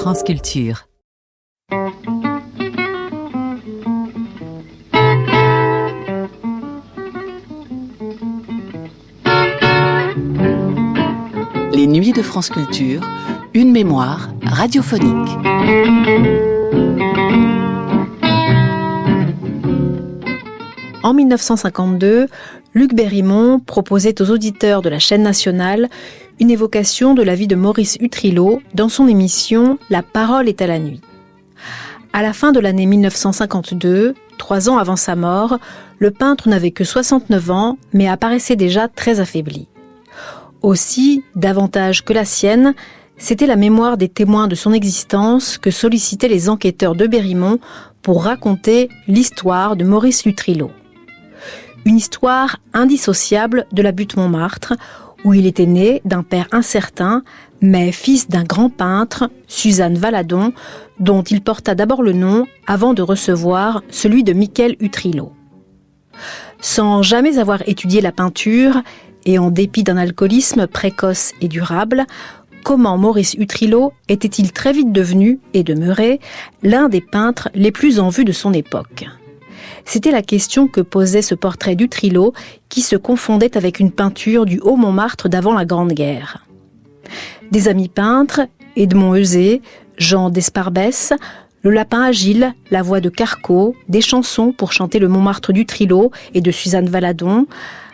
France Culture. Les nuits de France Culture, une mémoire radiophonique. En 1952, Luc Berrymont proposait aux auditeurs de la chaîne nationale une évocation de la vie de Maurice Utrillo dans son émission « La parole est à la nuit ». À la fin de l'année 1952, 3 ans avant sa mort, le peintre n'avait que 69 ans, mais apparaissait déjà très affaibli. Aussi, davantage que la sienne, c'était la mémoire des témoins de son existence que sollicitaient les enquêteurs de Berrymont pour raconter l'histoire de Maurice Utrillo. Une histoire indissociable de la butte Montmartre, où il était né d'un père incertain, mais fils d'un grand peintre, Suzanne Valadon, dont il porta d'abord le nom avant de recevoir celui de Michel Utrillo. Sans jamais avoir étudié la peinture, et en dépit d'un alcoolisme précoce et durable, comment Maurice Utrillo était-il très vite devenu, et demeuré, l'un des peintres les plus en vue de son époque ? C'était la question que posait ce portrait d'Utrillo qui se confondait avec une peinture du Haut-Montmartre d'avant la Grande Guerre. Des amis peintres, Edmond Euzé, Jean d'Esparbès, le lapin agile, la voix de Carco, des chansons pour chanter le Montmartre d'Utrillo et de Suzanne Valadon,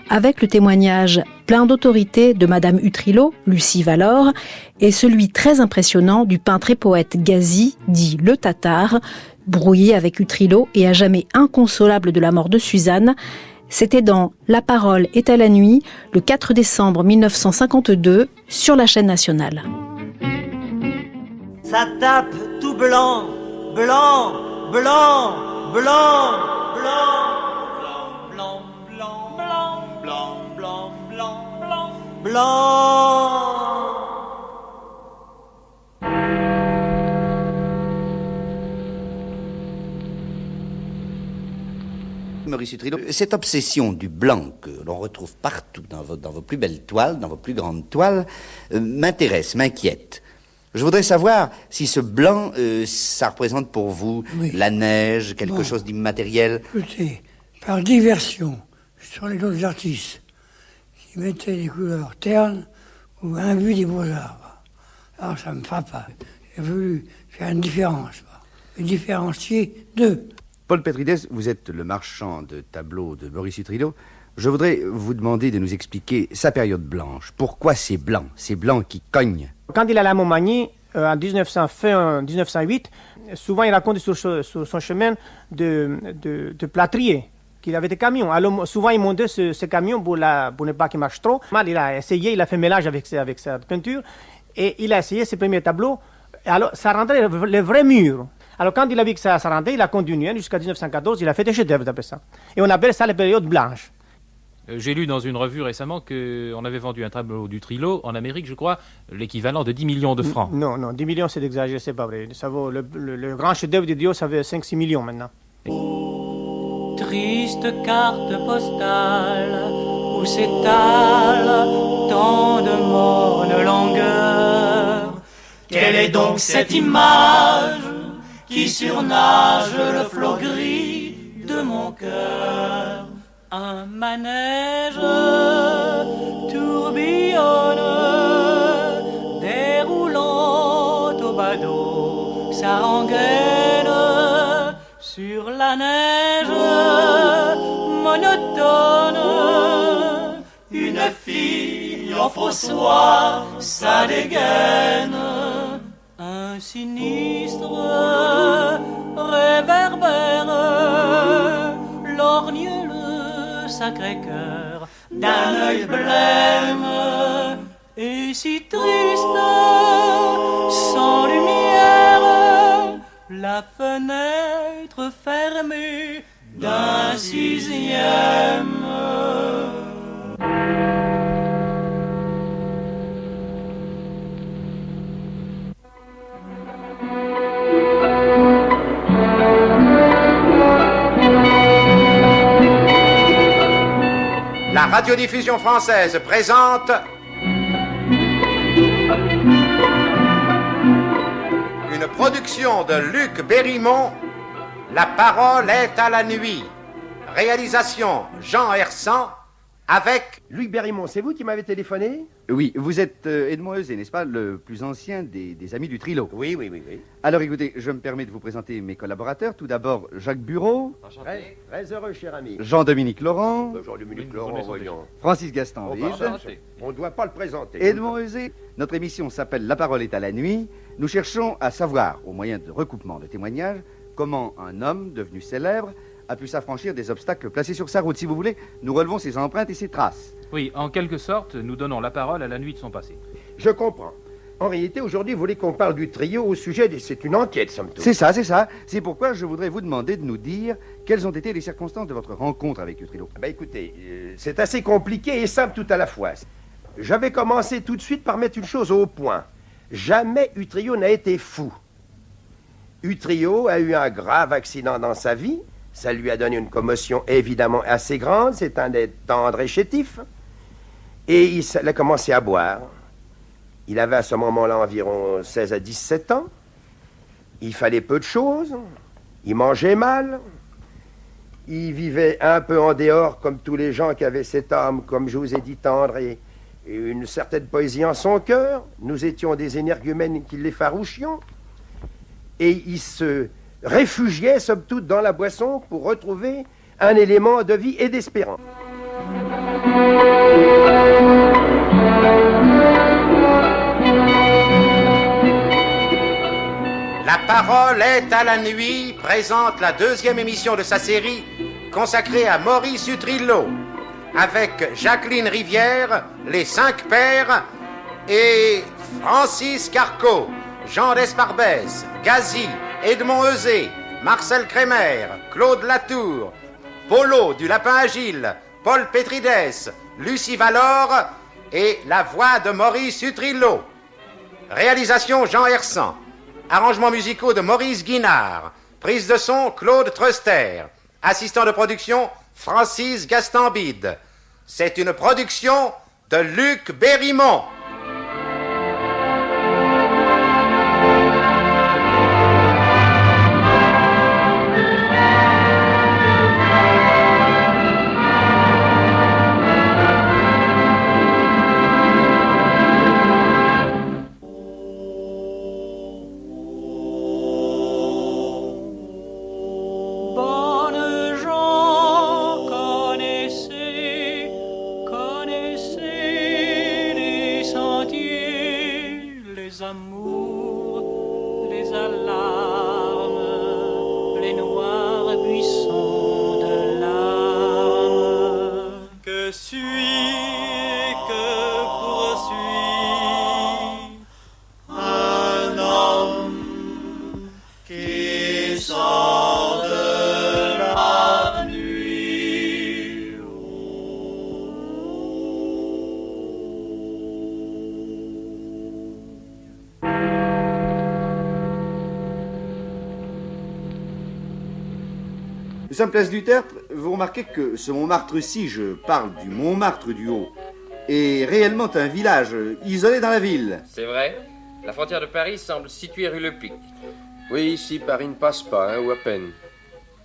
avec le témoignage plein d'autorité de Madame Utrillo, Lucie Valor, et celui très impressionnant du peintre et poète Gazi, dit le Tatar, brouillé avec Utrillo et à jamais inconsolable de la mort de Suzanne. C'était dans La parole est à la nuit, le 4 décembre 1952, sur la chaîne nationale. Ça tape tout blanc, blanc, blanc, blanc, blanc, blanc, blanc, blanc, blanc, blanc, blanc, blanc, blanc. Maurice Utrillo, cette obsession du blanc que l'on retrouve partout dans vos plus belles toiles, dans vos plus grandes toiles, m'intéresse, m'inquiète. Je voudrais savoir si ce blanc, ça représente pour vous la neige, quelque chose d'immatériel. Écoutez, par diversion sur les autres artistes qui mettaient des couleurs ternes ou imbues des beaux-arts. Alors ça me frappe pas. J'ai voulu faire une différence, et différencier d'eux. Paul Pétrides, vous êtes le marchand de tableaux de Maurice Utrillo. Je voudrais vous demander de nous expliquer sa période blanche. Pourquoi ces blancs qui cognent? Quand il allait à Montmagny, en 1908, souvent il raconte sur son chemin de plâtrier, qu'il avait des camions. Alors souvent il montait ce camion pour ne pas qu'il marche trop. Mal, il a essayé, il a fait mélange avec sa peinture, et il a essayé ses premiers tableaux. Alors ça rendait les vrais murs. Alors quand il a vu que ça rendait, il a continué jusqu'à 1914, il a fait des chefs-d'œuvre d'après ça. Et on appelle ça la période blanche. J'ai lu dans une revue récemment qu'on avait vendu un tableau d'Utrillo en Amérique, je crois, l'équivalent de 10 millions de francs. Non, 10 millions c'est d'exagérer, c'est pas vrai. Ça vaut, le grand chef-d'œuvre d'Utrillo, ça vaut 5-6 millions maintenant. Triste carte postale où s'étale tant de mornes langueurs. Quelle est donc cette image qui surnage le flot gris de mon cœur? Un manège tourbillonne, déroulant au badaud sa rengaine sur la neige monotone. Une fille en faux soie, sa dégaine. Un sinistre réverbère lorgne le Sacré-Cœur d'un œil blême et si triste, sans lumière, la fenêtre fermée d'un 6e. La radiodiffusion française présente une une production de Luc Berrimont, La parole est à la nuit. Réalisation Jean Hersan avec... Luc Berrimont, c'est vous qui m'avez téléphoné? Oui, vous êtes Edmond Euzé, n'est-ce pas, le plus ancien des amis du Trilo? Oui. Alors écoutez, je me permets de vous présenter mes collaborateurs. Tout d'abord, Jacques Bureau. Très, très heureux, cher ami. Jean-Dominique Laurent. Jean-Dominique Laurent, voyons. Francis Gastambide. On ne doit pas le présenter. Edmond Euzé. Notre émission s'appelle La parole est à la nuit. Nous cherchons à savoir, au moyen de recoupement de témoignages, comment un homme devenu célèbre a pu s'affranchir des obstacles placés sur sa route. Si vous voulez, nous relevons ses empreintes et ses traces. Oui, en quelque sorte, nous donnons la parole à la nuit de son passé. Je comprends. En réalité, aujourd'hui, vous voulez qu'on parle du trio au sujet de... C'est une enquête, somme toute. C'est ça. C'est pourquoi je voudrais vous demander de nous dire quelles ont été les circonstances de votre rencontre avec le trio. Écoutez, c'est assez compliqué et simple tout à la fois. J'avais commencé tout de suite par mettre une chose au point. Jamais Utrio n'a été fou. Utrio a eu un grave accident dans sa vie. Ça lui a donné une commotion évidemment assez grande. C'est un être tendre et chétif. Et il a commencé à boire. Il avait à ce moment-là environ 16 à 17 ans. Il fallait peu de choses. Il mangeait mal. Il vivait un peu en dehors comme tous les gens qui avaient cette âme, comme je vous ai dit, tendre et une certaine poésie en son cœur. Nous étions des énergumènes qui l'effarouchions. Et il se réfugiait, somme toute, dans la boisson pour retrouver un élément de vie et d'espérance. La parole est à la nuit présente la deuxième émission de sa série consacrée à Maurice Utrillo avec Jacqueline Rivière, les 5 pères et Francis Carco, Jean Desparbès, Gazi, Edmond Euzé, Marcel Crémer, Claude Latour, Polo du Lapin Agile, Paul Pétrides, Lucie Valor et la voix de Maurice Utrillo. Réalisation Jean Hersan. Arrangements musicaux de Maurice Guinard. Prise de son Claude Treuster. Assistant de production Francis Gastambide. C'est une production de Luc Berrimont. Nous sommes place du Tertre. Vous remarquez que ce Montmartre-ci, je parle du Montmartre du Haut, est réellement un village isolé dans la ville. C'est vrai. La frontière de Paris semble située rue Le Pic. Oui, ici, Paris ne passe pas, ou à peine.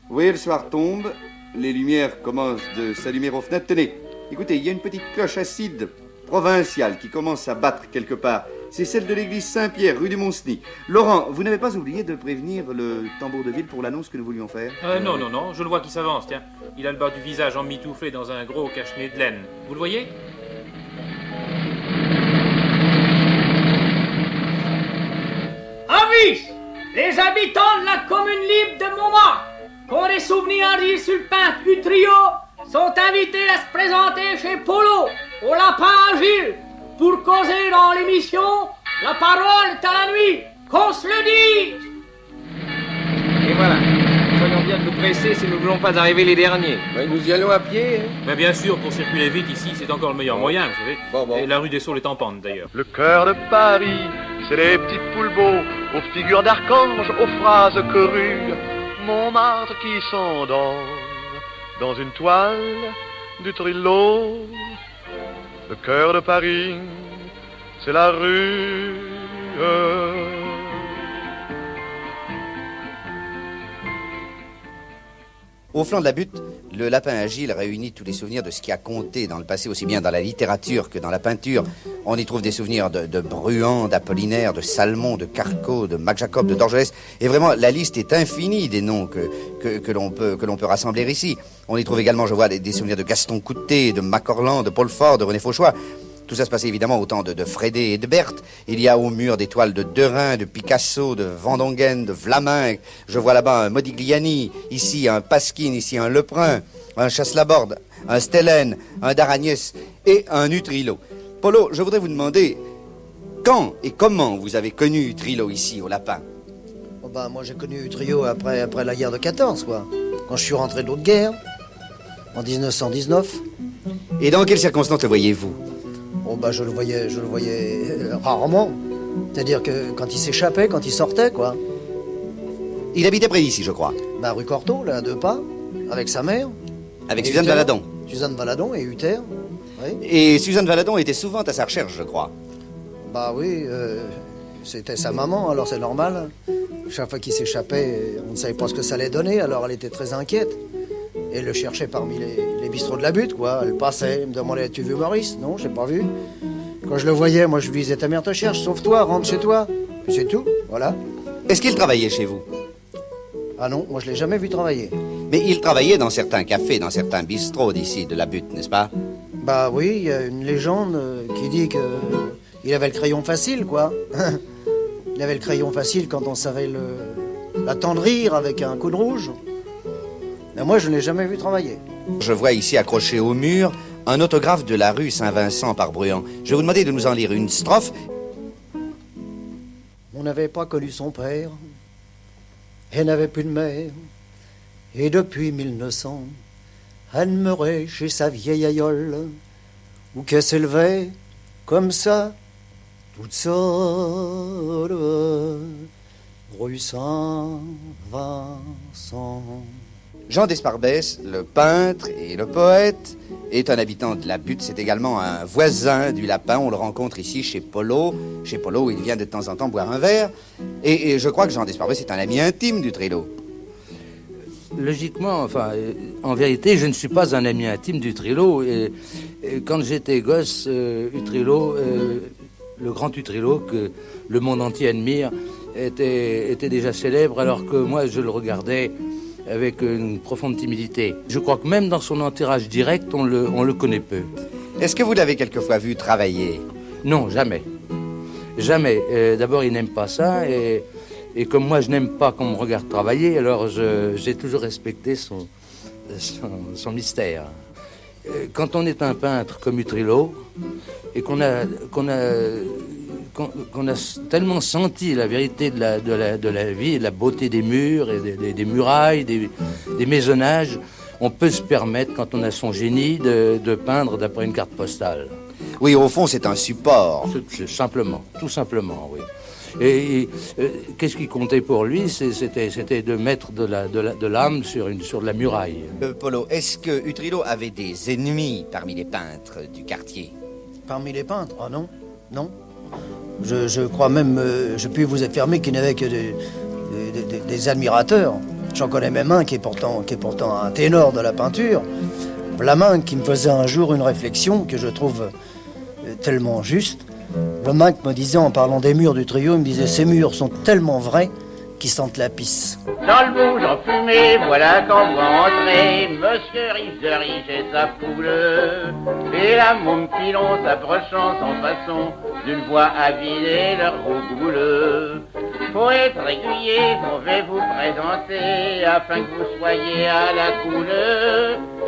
Vous voyez, le soir tombe, les lumières commencent de s'allumer aux fenêtres. Tenez, écoutez, il y a une petite cloche acide provinciale qui commence à battre quelque part. C'est celle de l'église Saint-Pierre, rue du Mont-Cenis. Laurent, vous n'avez pas oublié de prévenir le tambour de ville pour l'annonce que nous voulions faire? Non, je le vois qui s'avance, tiens. Il a le bas du visage emmitouflé dans un gros cache-nez de laine. Vous le voyez? Avis! Les habitants de la commune libre de Montmartre, qui ont des souvenirs à dire sur le peintre Utrio, sont invités à se présenter chez Polo, au Lapin Agile, pour causer dans l'émission La parole est à la nuit, qu'on se le dise. Et voilà. Soyons bien de nous presser si nous ne voulons pas arriver les derniers. Mais nous y allons à pied. Hein. Mais bien sûr, pour circuler vite ici, c'est encore le meilleur moyen, vous savez. Bon. Et la rue des Saules est en pente, d'ailleurs. Le cœur de Paris, c'est les petites poules beaux, aux figures d'archanges, aux phrases chorues. Montmartre qui s'endort dans une toile du Trillo. Le cœur de Paris, c'est la rue Au flanc de la butte, le lapin agile réunit tous les souvenirs de ce qui a compté dans le passé, aussi bien dans la littérature que dans la peinture. On y trouve des souvenirs de Bruant, d'Apollinaire, de Salmon, de Carco, de Mac Jacob, de Dorgelès. Et vraiment, la liste est infinie des noms que l'on peut rassembler ici. On y trouve également, je vois, des souvenirs de Gaston Coutet, de Macorlan, de Paul Fort, de René Fauchois. Tout ça se passait évidemment au temps de Frédé et de Berthe. Il y a au mur des toiles de Derain, de Picasso, de Vandongen, de Vlaminck. Je vois là-bas un Modigliani, ici un Pasquine, ici un Leprun, un Chasse-Laborde, un Stellen, un Daragnès et un Utrillo. Polo, je voudrais vous demander quand et comment vous avez connu Utrillo ici, au Lapin? Oh ben, moi j'ai connu Utrillo après la guerre de 14, quoi. Quand je suis rentré de l'autre guerre, en 1919. Et dans quelles circonstances le voyez-vous? Oh ben, je le voyais rarement. C'est-à-dire que quand il s'échappait, quand il sortait, quoi. Il habitait près d'ici, je crois. Bah, rue Cortot, là, à 2 pas, avec sa mère. Avec Suzanne Valadon. Suzanne Valadon et Uther. Oui. Et Suzanne Valadon était souvent à sa recherche, je crois. Bah oui, c'était sa maman, alors c'est normal. Chaque fois qu'il s'échappait, on ne savait pas ce que ça allait donner, alors elle était très inquiète. Et elle le cherchait parmi les bistrots de la butte, quoi. Elle passait, elle me demandait, as-tu vu Maurice? Non, j'ai pas vu. Quand je le voyais, moi je lui disais, ta mère te cherche, sauve-toi, rentre chez toi. C'est tout, voilà. Est-ce qu'il travaillait chez vous? Ah non, moi je l'ai jamais vu travailler. Mais il travaillait dans certains cafés, dans certains bistrots d'ici, de la butte, n'est-ce pas? Bah oui, il y a une légende qui dit que il avait le crayon facile, quoi. Il avait le crayon facile quand on savait l'attendrir avec un coup de rouge. Mais moi, je ne l'ai jamais vu travailler. Je vois ici accroché au mur un autographe de la rue Saint-Vincent par Bruant. Je vais vous demander de nous en lire une strophe. On n'avait pas connu son père, et n'avait plus de mère. Et depuis 1900, elle meurait chez sa vieille aïeule, où qu'elle s'élevait comme ça, toute seule, rue Saint-Vincent. Jean d'Esparbès, le peintre et le poète, est un habitant de la butte. C'est également un voisin du Lapin. On le rencontre ici chez Polo. Chez Polo, il vient de temps en temps boire un verre. Et je crois que Jean d'Esparbès est un ami intime d'Utrillo. Logiquement, enfin, en vérité, je ne suis pas un ami intime d'Utrillo. Et quand j'étais gosse, Utrillo, le grand Utrillo que le monde entier admire, était déjà célèbre, alors que moi, je le regardais avec une profonde timidité. Je crois que même dans son entourage direct, on le connaît peu. Est-ce que vous l'avez quelquefois vu travailler? Non, jamais. Jamais. D'abord, il n'aime pas ça, et comme moi, je n'aime pas qu'on me regarde travailler, alors j'ai toujours respecté son mystère. Quand on est un peintre comme Utrillo, et qu'on a tellement senti la vérité de la vie, la beauté des murs, et des murailles, des maisonnages, on peut se permettre, quand on a son génie, de peindre d'après une carte postale. Oui, au fond, c'est un support. Simplement, tout simplement, oui. Et qu'est-ce qui comptait pour lui? C'était de mettre de l'âme sur de la muraille. Polo, est-ce que Utrillo avait des ennemis parmi les peintres du quartier? Parmi les peintres? Ah non, non. Je crois même, je puis vous affirmer qu'il n'avait que des admirateurs. J'en connais même un qui est pourtant un ténor de la peinture. Vlaminck, qui me faisait un jour une réflexion que je trouve tellement juste. Vlaminck me disait, en parlant des murs du trio, il me disait, ces murs sont tellement vrais qu'ils sentent la pisse. Dans le bouge en fumée, voilà qu'on voit entrer Monsieur Riche et sa poule, et la môme pilon s'approchant sans façon d'une voix avide et leur gros boule. Pour être régulier, on va vous présenter afin que vous soyez à la coule.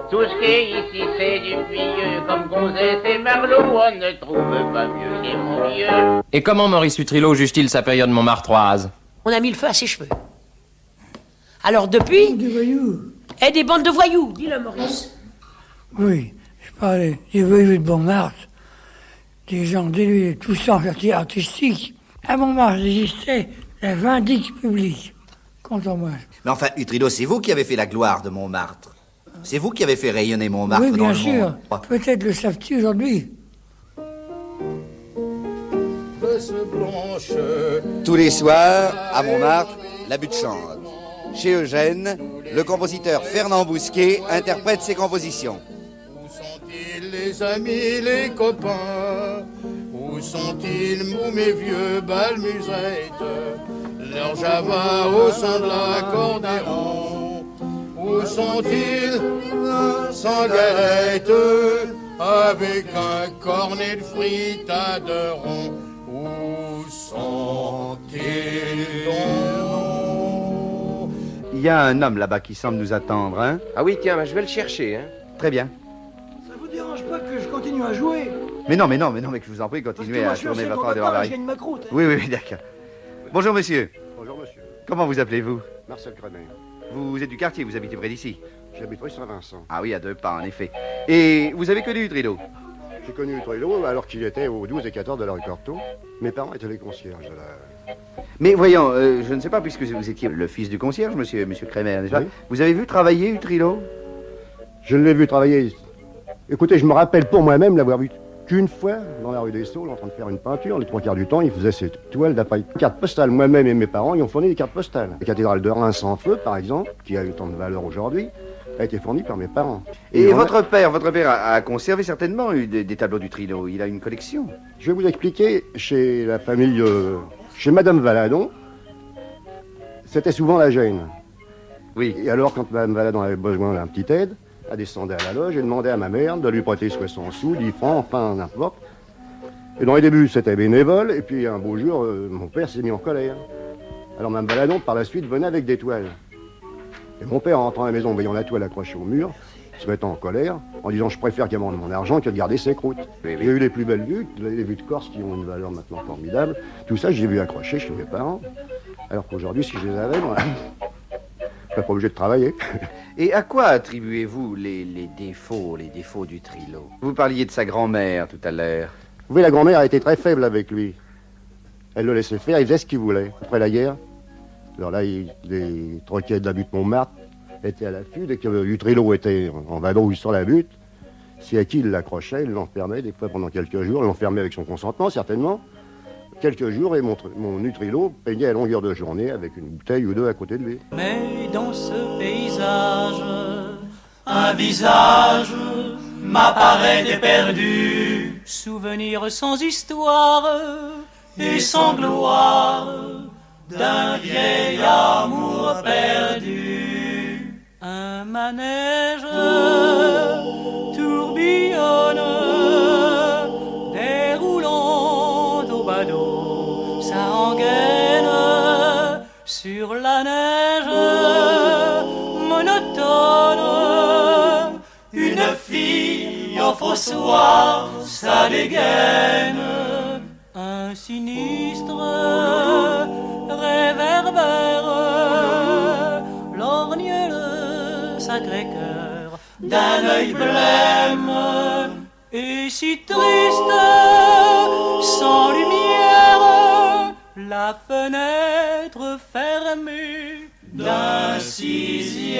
Tout ce qui est ici, c'est du vieux, comme Gonzès et Merlot, on ne trouve pas mieux, c'est mon vieux. Et comment Maurice Utrillo juge-t-il sa période montmartroise? On a mis le feu à ses cheveux. Alors depuis... Des voyous. Et des bandes de voyous, dis-le Maurice. Oui, je parlais des voyous de Montmartre, des gens dénués, tout ça en quartier artistique. À Montmartre, il existait la vindicte publique contre moi. Mais enfin, Utrillo, c'est vous qui avez fait la gloire de Montmartre. C'est vous qui avez fait rayonner Montmartre dans le monde. Oui, bien sûr. Peut-être le savent-tu aujourd'hui. Tous les soirs, à Montmartre, la butte chante. chez Eugène, le compositeur Fernand Bousquet interprète ses compositions. Où sont-ils les amis, les copains? Où sont-ils, mes vieux balmusettes? Leur java au sein de l'accordéon. Où sont-ils, sans galette, avec un cornet de fritaderon? Où sont-ils donc? Il y a un homme là-bas qui semble nous attendre, hein? Ah oui, tiens, je vais le chercher, hein. Très bien. Ça vous dérange pas que je continue à jouer? Mais non, mais que je vous en prie, continuez à tourner votre part de barbarie. Je gagne ma croûte. Oui, d'accord. Bonjour, monsieur. Bonjour, monsieur. Comment vous appelez-vous? Marcel Crémer. Vous êtes du quartier, vous habitez près d'ici? J'habite rue Saint-Vincent. Ah oui, à 2 pas, en effet. Et vous avez connu Utrillo? J'ai connu Utrillo alors qu'il était au 12 et 14 de la rue Cortot. Mes parents étaient les concierges de la... Mais voyons, je ne sais pas, puisque vous étiez le fils du concierge, monsieur Crémer, n'est-ce pas? Oui. Vous avez vu travailler Utrillo? Je l'ai vu travailler. Écoutez, je me rappelle pour moi-même l'avoir vu qu'une fois dans la rue des Saules en train de faire une peinture. Les 3 quarts du temps, il faisait ses toiles d'après cartes postales. Moi-même et mes parents, ils ont fourni des cartes postales. La cathédrale de Reims sans feu, par exemple, qui a eu tant de valeur aujourd'hui, a été fournie par mes parents. Et votre père a conservé certainement des tableaux d'Utrillo. Il a une collection. Je vais vous expliquer, chez la famille, chez Madame Valadon, c'était souvent la gêne. Oui. Et alors, quand Madame Valadon avait besoin d'un petit aide, elle descendait à la loge et demandait à ma mère de lui prêter 60 sous, 10 francs, enfin, n'importe. Et dans les débuts, c'était bénévole, et puis un beau jour, mon père s'est mis en colère. Alors Mme Valadon, par la suite, venait avec des toiles. Et mon père, en rentrant à la maison, voyant la toile accrochée au mur, se mettant en colère, en disant « Je préfère qu'elle vende mon argent que de garder ses croûtes ». J'ai eu les plus belles vues, les vues de Corse qui ont une valeur maintenant formidable. Tout ça, j'ai vu accrocher chez mes parents. Alors qu'aujourd'hui, si je les avais, moi, je serais pas obligé de travailler. Et à quoi attribuez-vous les défauts d'Utrillo? Vous parliez de sa grand-mère tout à l'heure. Vous voyez, la grand-mère a été très faible avec lui. Elle le laissait faire, il faisait ce qu'il voulait. Après la guerre, alors là, les troquets de la butte Montmartre étaient à l'affût. Dès que Utrillo était en vadrouille sur la butte, c'est à qui il l'accrochait, il l'enfermait, des fois pendant quelques jours, il l'enfermait avec son consentement, certainement. Quelques jours, et mon Utrillo peignait à longueur de journée avec une bouteille ou deux à côté de lui. Mais dans ce paysage, un visage m'apparaît éperdu. Souvenir sans histoire et sans gloire d'un vieil amour perdu. Un manège tourbillonne, déroulant au badaud, sa rengaine sur la neige monotone. Une fille offre au soir sa dégaine, un sinistre réverbère lorgne le Sacré-Cœur d'un œil blême et si triste, sans lumière, la fenêtre fermée d'un 6e.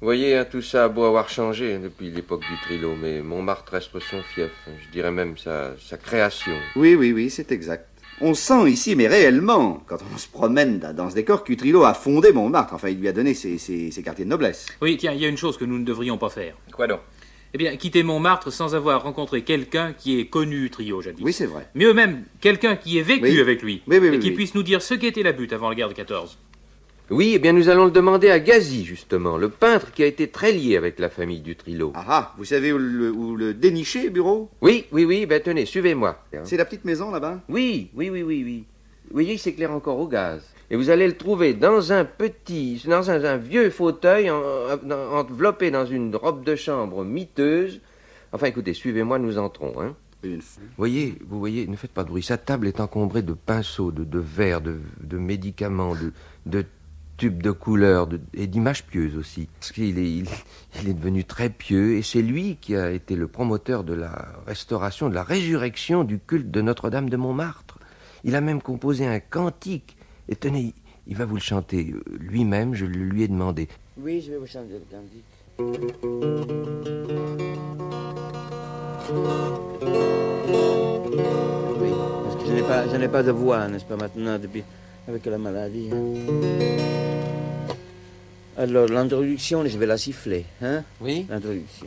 Vous voyez, hein, tout ça a beau avoir changé depuis l'époque d'Utrillo, mais Montmartre reste son fief, je dirais même sa création. Oui, c'est exact. On sent ici, mais réellement, quand on se promène dans ce décor, qu'Utrillo a fondé Montmartre. Enfin, il lui a donné ses quartiers de noblesse. Oui, tiens, il y a une chose que nous ne devrions pas faire. Quoi donc? Eh bien, quitter Montmartre sans avoir rencontré quelqu'un qui ait connu Utrillo jadis. Oui, c'est vrai. Mieux même, quelqu'un qui ait vécu avec lui. Oui, et qui puisse nous dire ce qu'était la butte avant la guerre de 14. Oui, eh bien nous allons le demander à Gazi, justement, le peintre qui a été très lié avec la famille d'Utrillo. Ah, vous savez où le dénicher, bureau? Oui, ben tenez, suivez-moi. C'est la petite maison là-bas? Oui. Vous voyez, il s'éclaire encore au gaz. Et vous allez le trouver dans un vieux fauteuil enveloppé dans une robe de chambre miteuse. Enfin, écoutez, suivez-moi, nous entrons, hein. Vous voyez, ne faites pas de bruit. Sa table est encombrée de pinceaux, de verres, de médicaments, de tubes de couleurs et d'images pieuses aussi. Parce qu'il est devenu très pieux et c'est lui qui a été le promoteur de la restauration, de la résurrection du culte de Notre-Dame de Montmartre. Il a même composé un cantique. Et tenez, il va vous le chanter lui-même, je le lui ai demandé. Oui, je vais vous chanter le cantique. Oui, parce que je n'ai pas de voix, n'est-ce pas, maintenant, depuis avec la maladie. Alors, l'introduction, je vais la siffler. Hein? Oui. L'introduction.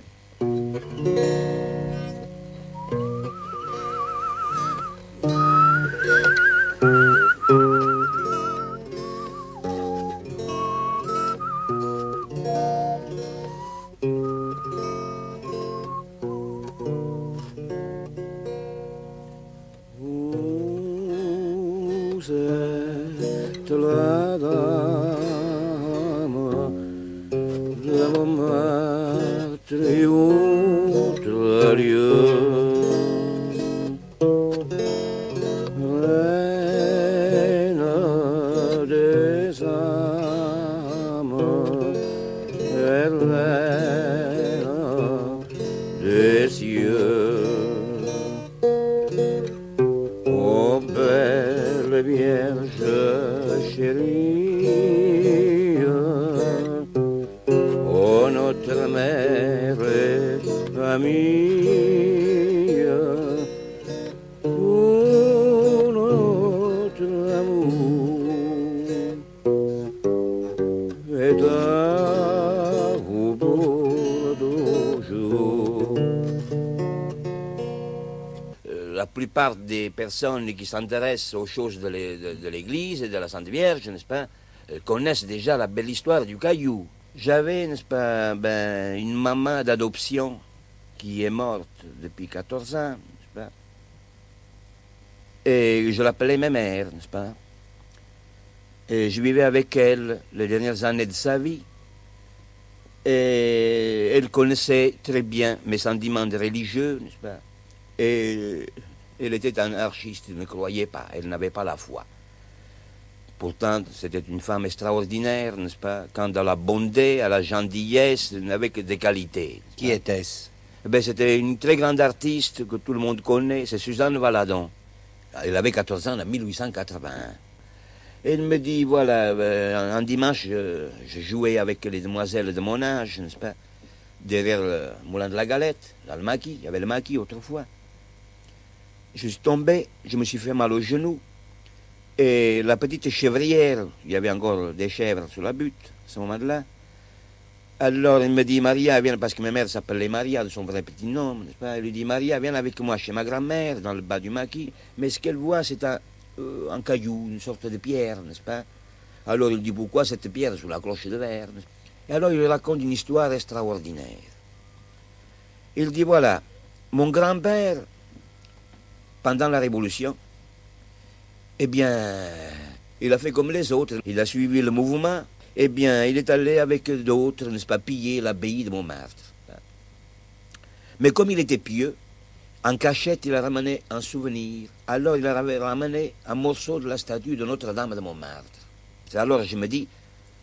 Vous êtes la dame de Montmartre et autres lieux, reine des âmes et reine des cieux. Oh belle Vierge chérie, oh notre mère et amie, oh notre amour est à vous pour toujours. La plupart des personnes qui s'intéressent aux choses de l'Église et de la Sainte Vierge, n'est-ce pas, connaissent déjà la belle histoire du caillou. J'avais, n'est-ce pas, une maman d'adoption qui est morte depuis 14 ans, n'est-ce pas, et je l'appelais ma mère, n'est-ce pas, et je vivais avec elle les dernières années de sa vie, et elle connaissait très bien mes sentiments religieux, n'est-ce pas, et elle était anarchiste, elle ne croyait pas, elle n'avait pas la foi. Pourtant, c'était une femme extraordinaire, n'est-ce pas? Quant à la bonté, à la gentillesse, elle n'avait que des qualités. Qui était-ce? C'était une très grande artiste que tout le monde connaît, c'est Suzanne Valadon. Elle avait 14 ans en 1881. Elle me dit, voilà, un dimanche, je jouais avec les demoiselles de mon âge, n'est-ce pas? Derrière le moulin de la Galette, dans le maquis, il y avait le maquis autrefois. Je suis tombé, je me suis fait mal au genou. Et la petite chèvrière, il y avait encore des chèvres sur la butte, à ce moment-là. Alors elle me dit, Maria, viens, parce que ma mère s'appelait Maria, de son vrai petit nom, n'est-ce pas? Elle lui dit, Maria, viens avec moi chez ma grand-mère, dans le bas du maquis. Mais ce qu'elle voit, c'est un caillou, une sorte de pierre, n'est-ce pas? Alors il dit, pourquoi cette pierre sous la cloche de verre? Et alors il raconte une histoire extraordinaire. Il dit, voilà, mon grand-père, pendant la Révolution, eh bien, il a fait comme les autres. Il a suivi le mouvement. Eh bien, il est allé avec d'autres, n'est-ce pas, piller l'abbaye de Montmartre. Mais comme il était pieux, en cachette, il a ramené un souvenir. Alors, il a ramené un morceau de la statue de Notre-Dame de Montmartre. Alors, je me dis,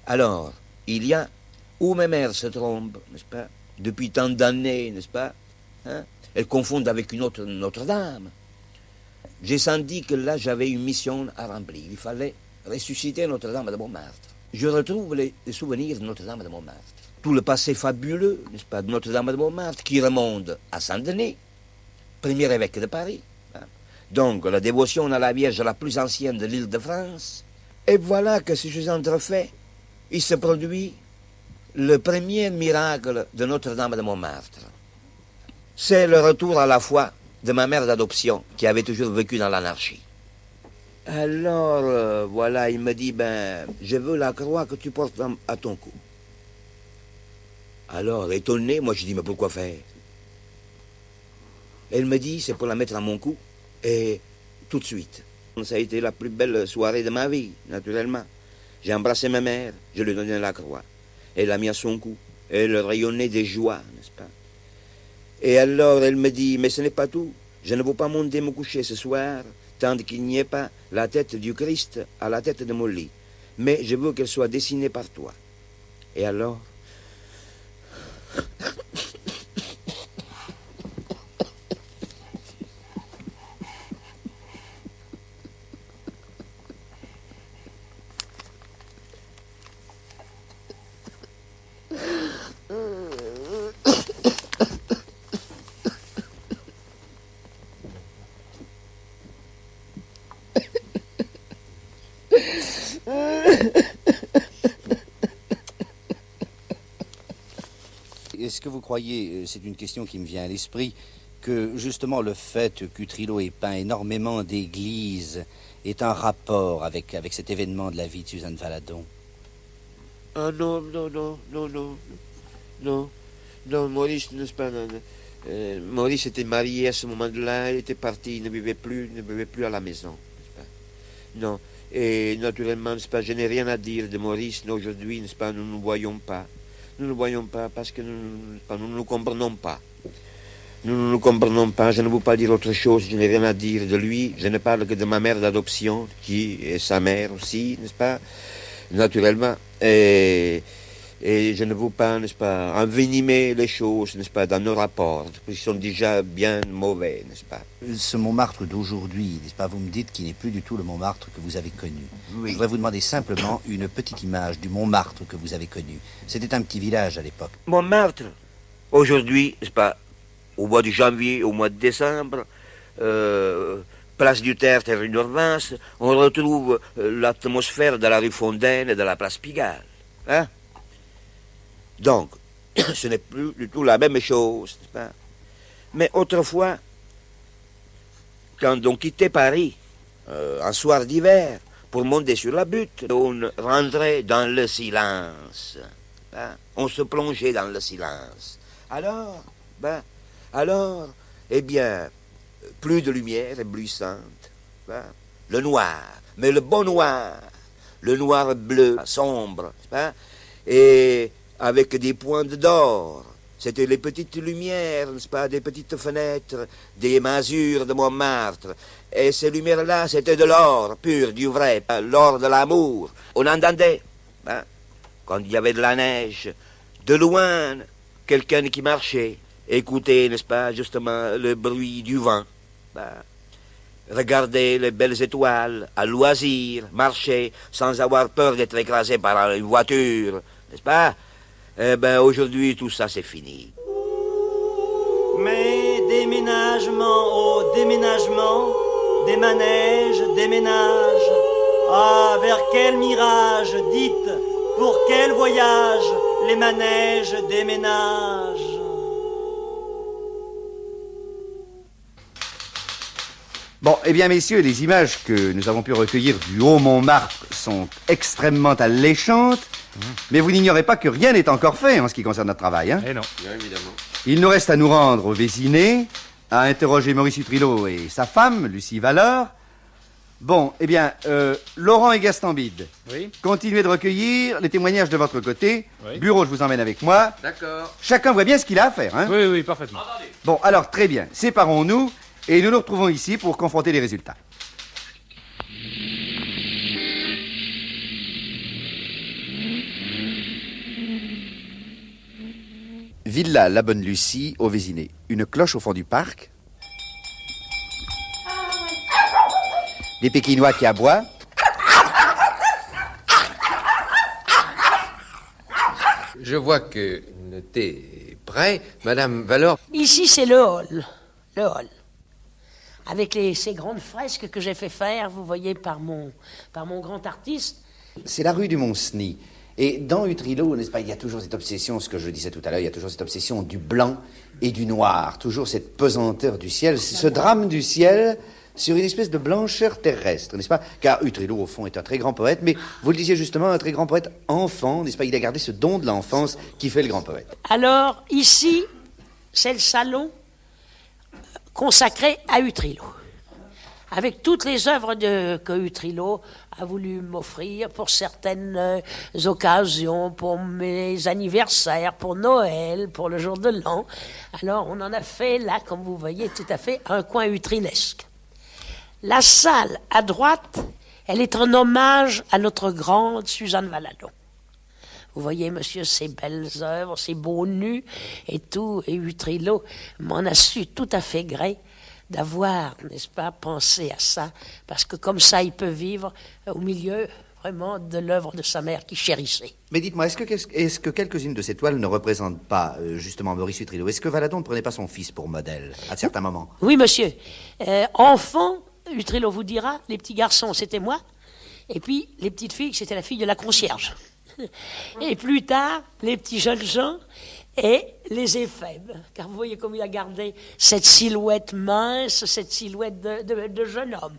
alors, il y a où ma mère se trompe, n'est-ce pas, depuis tant d'années, n'est-ce pas, hein? Elle confond avec une autre Notre-Dame. J'ai senti que là, j'avais une mission à remplir. Il fallait ressusciter Notre-Dame de Montmartre. Je retrouve les souvenirs de Notre-Dame de Montmartre. Tout le passé fabuleux, n'est-ce pas, de Notre-Dame de Montmartre, qui remonte à Saint-Denis, premier évêque de Paris. Donc, la dévotion à la Vierge la plus ancienne de l'île de France. Et voilà que si je suis entrefait, il se produit le premier miracle de Notre-Dame de Montmartre. C'est le retour à la foi de ma mère d'adoption, qui avait toujours vécu dans l'anarchie. Alors, voilà, il me dit, je veux la croix que tu portes à ton cou. Alors, étonné, moi je dis, mais pourquoi faire? Elle me dit, c'est pour la mettre à mon cou, et tout de suite. Ça a été la plus belle soirée de ma vie, naturellement. J'ai embrassé ma mère, je lui ai donné la croix. Elle l'a mis à son cou, elle rayonnait de joie, n'est-ce pas? Et alors, elle me dit, mais ce n'est pas tout. Je ne veux pas monter me coucher ce soir, tant qu'il n'y ait pas la tête du Christ à la tête de mon lit. Mais je veux qu'elle soit dessinée par toi. Et alors? Est-ce que vous croyez, c'est une question qui me vient à l'esprit, que justement le fait qu'Utrillo ait peint énormément d'églises est un rapport avec cet événement de la vie de Suzanne Valadon? Ah non, Maurice, n'est-ce pas, Maurice était marié à ce moment-là, il était parti, il ne vivait plus à la maison, n'est-ce pas? Non, et naturellement, n'est-ce pas, je n'ai rien à dire de Maurice, aujourd'hui, n'est-ce pas, nous ne nous voyons pas. Nous ne voyons pas parce que nous ne nous comprenons pas. Nous ne nous comprenons pas, je ne veux pas dire autre chose, je n'ai rien à dire de lui, je ne parle que de ma mère d'adoption, qui est sa mère aussi, n'est-ce pas, naturellement, et je ne veux pas, n'est-ce pas, envenimer les choses, n'est-ce pas, dans nos rapports, qui sont déjà bien mauvais, n'est-ce pas. Ce Montmartre d'aujourd'hui, n'est-ce pas, vous me dites qu'il n'est plus du tout le Montmartre que vous avez connu. Oui. Je voudrais vous demander simplement une petite image du Montmartre que vous avez connu. C'était un petit village à l'époque. Montmartre, aujourd'hui, n'est-ce pas, au mois de janvier, au mois de décembre, place du Tertre et rue Normance, on retrouve l'atmosphère de la rue Fontaine et de la place Pigalle. Hein? Donc, ce n'est plus du tout la même chose, n'est-ce pas? Mais autrefois, quand on quittait Paris, un soir d'hiver, pour monter sur la butte, on rentrait dans le silence. Hein? On se plongeait dans le silence. Alors, eh bien, plus de lumière éblouissante. Hein? Le noir, mais le bon noir. Le noir bleu, sombre. Hein? Et avec des pointes d'or. C'était les petites lumières, n'est-ce pas, des petites fenêtres, des masures de Montmartre. Et ces lumières-là, c'était de l'or pur, du vrai, l'or de l'amour. On entendait, hein, quand il y avait de la neige, de loin, quelqu'un qui marchait, écouter, n'est-ce pas, justement, le bruit du vent. Regarder les belles étoiles, à loisir, marcher, sans avoir peur d'être écrasé par une voiture, n'est-ce pas? Eh bien, aujourd'hui, tout ça, c'est fini. Mais déménagement, oh déménagement, des manèges, des ménages. Ah, vers quel mirage, dites, pour quel voyage, les manèges déménagent. Bon, eh bien, messieurs, les images que nous avons pu recueillir du Haut-Montmartre sont extrêmement alléchantes, mais vous n'ignorez pas que rien n'est encore fait en ce qui concerne notre travail, hein? Eh non. Bien évidemment. Il nous reste à nous rendre au Vésiné, à interroger Maurice Utrillo et sa femme, Lucie Valeur. Bon, eh bien, Laurent et Gastambide, Oui. continuez de recueillir les témoignages de votre côté. Oui. Bureau, je vous emmène avec moi. D'accord. Chacun voit bien ce qu'il a à faire, hein? Oui, oui, parfaitement. Bon, alors, très bien. Séparons-nous et nous nous retrouvons ici pour confronter les résultats. Villa La Bonne Lucie, au Vésiné. Une cloche au fond du parc. Des Pékinois qui aboient. Je vois que le thé est prêt. Madame Valor. Ici, c'est le hall. Le hall. Avec ces grandes fresques que j'ai fait faire, vous voyez, par mon grand artiste. C'est la rue du Mont-Cenis. Et dans Utrillo, n'est-ce pas, il y a toujours cette obsession, ce que je disais tout à l'heure, il y a toujours cette obsession du blanc et du noir, toujours cette pesanteur du ciel, ce drame du ciel sur une espèce de blancheur terrestre, n'est-ce pas? Car Utrillo, au fond, est un très grand poète, mais vous le disiez justement, un très grand poète enfant, n'est-ce pas? Il a gardé ce don de l'enfance qui fait le grand poète. Alors, ici, c'est le salon consacré à Utrillo, avec toutes les œuvres que Utrillo a voulu m'offrir pour certaines occasions, pour mes anniversaires, pour Noël, pour le jour de l'an. Alors, on en a fait, là, comme vous voyez, tout à fait un coin utrilesque. La salle à droite, elle est un hommage à notre grande Suzanne Valadon. Vous voyez, monsieur, ces belles œuvres, ces beaux nus et tout, et Utrillo m'en a su tout à fait gré d'avoir, n'est-ce pas, pensé à ça, parce que comme ça, il peut vivre au milieu, vraiment, de l'œuvre de sa mère qui chérissait. Mais dites-moi, est-ce que quelques-unes de ces toiles ne représentent pas, justement, Maurice Utrillo? Est-ce que Valadon ne prenait pas son fils pour modèle, à certains moments? Oui, monsieur. Enfant, Utrillo vous dira, les petits garçons, c'était moi, Et puis, les petites filles, c'était la fille de la concierge. Et plus tard, les petits jeunes gens et les éphèbes. Car vous voyez comme il a gardé cette silhouette mince, cette silhouette de jeune homme.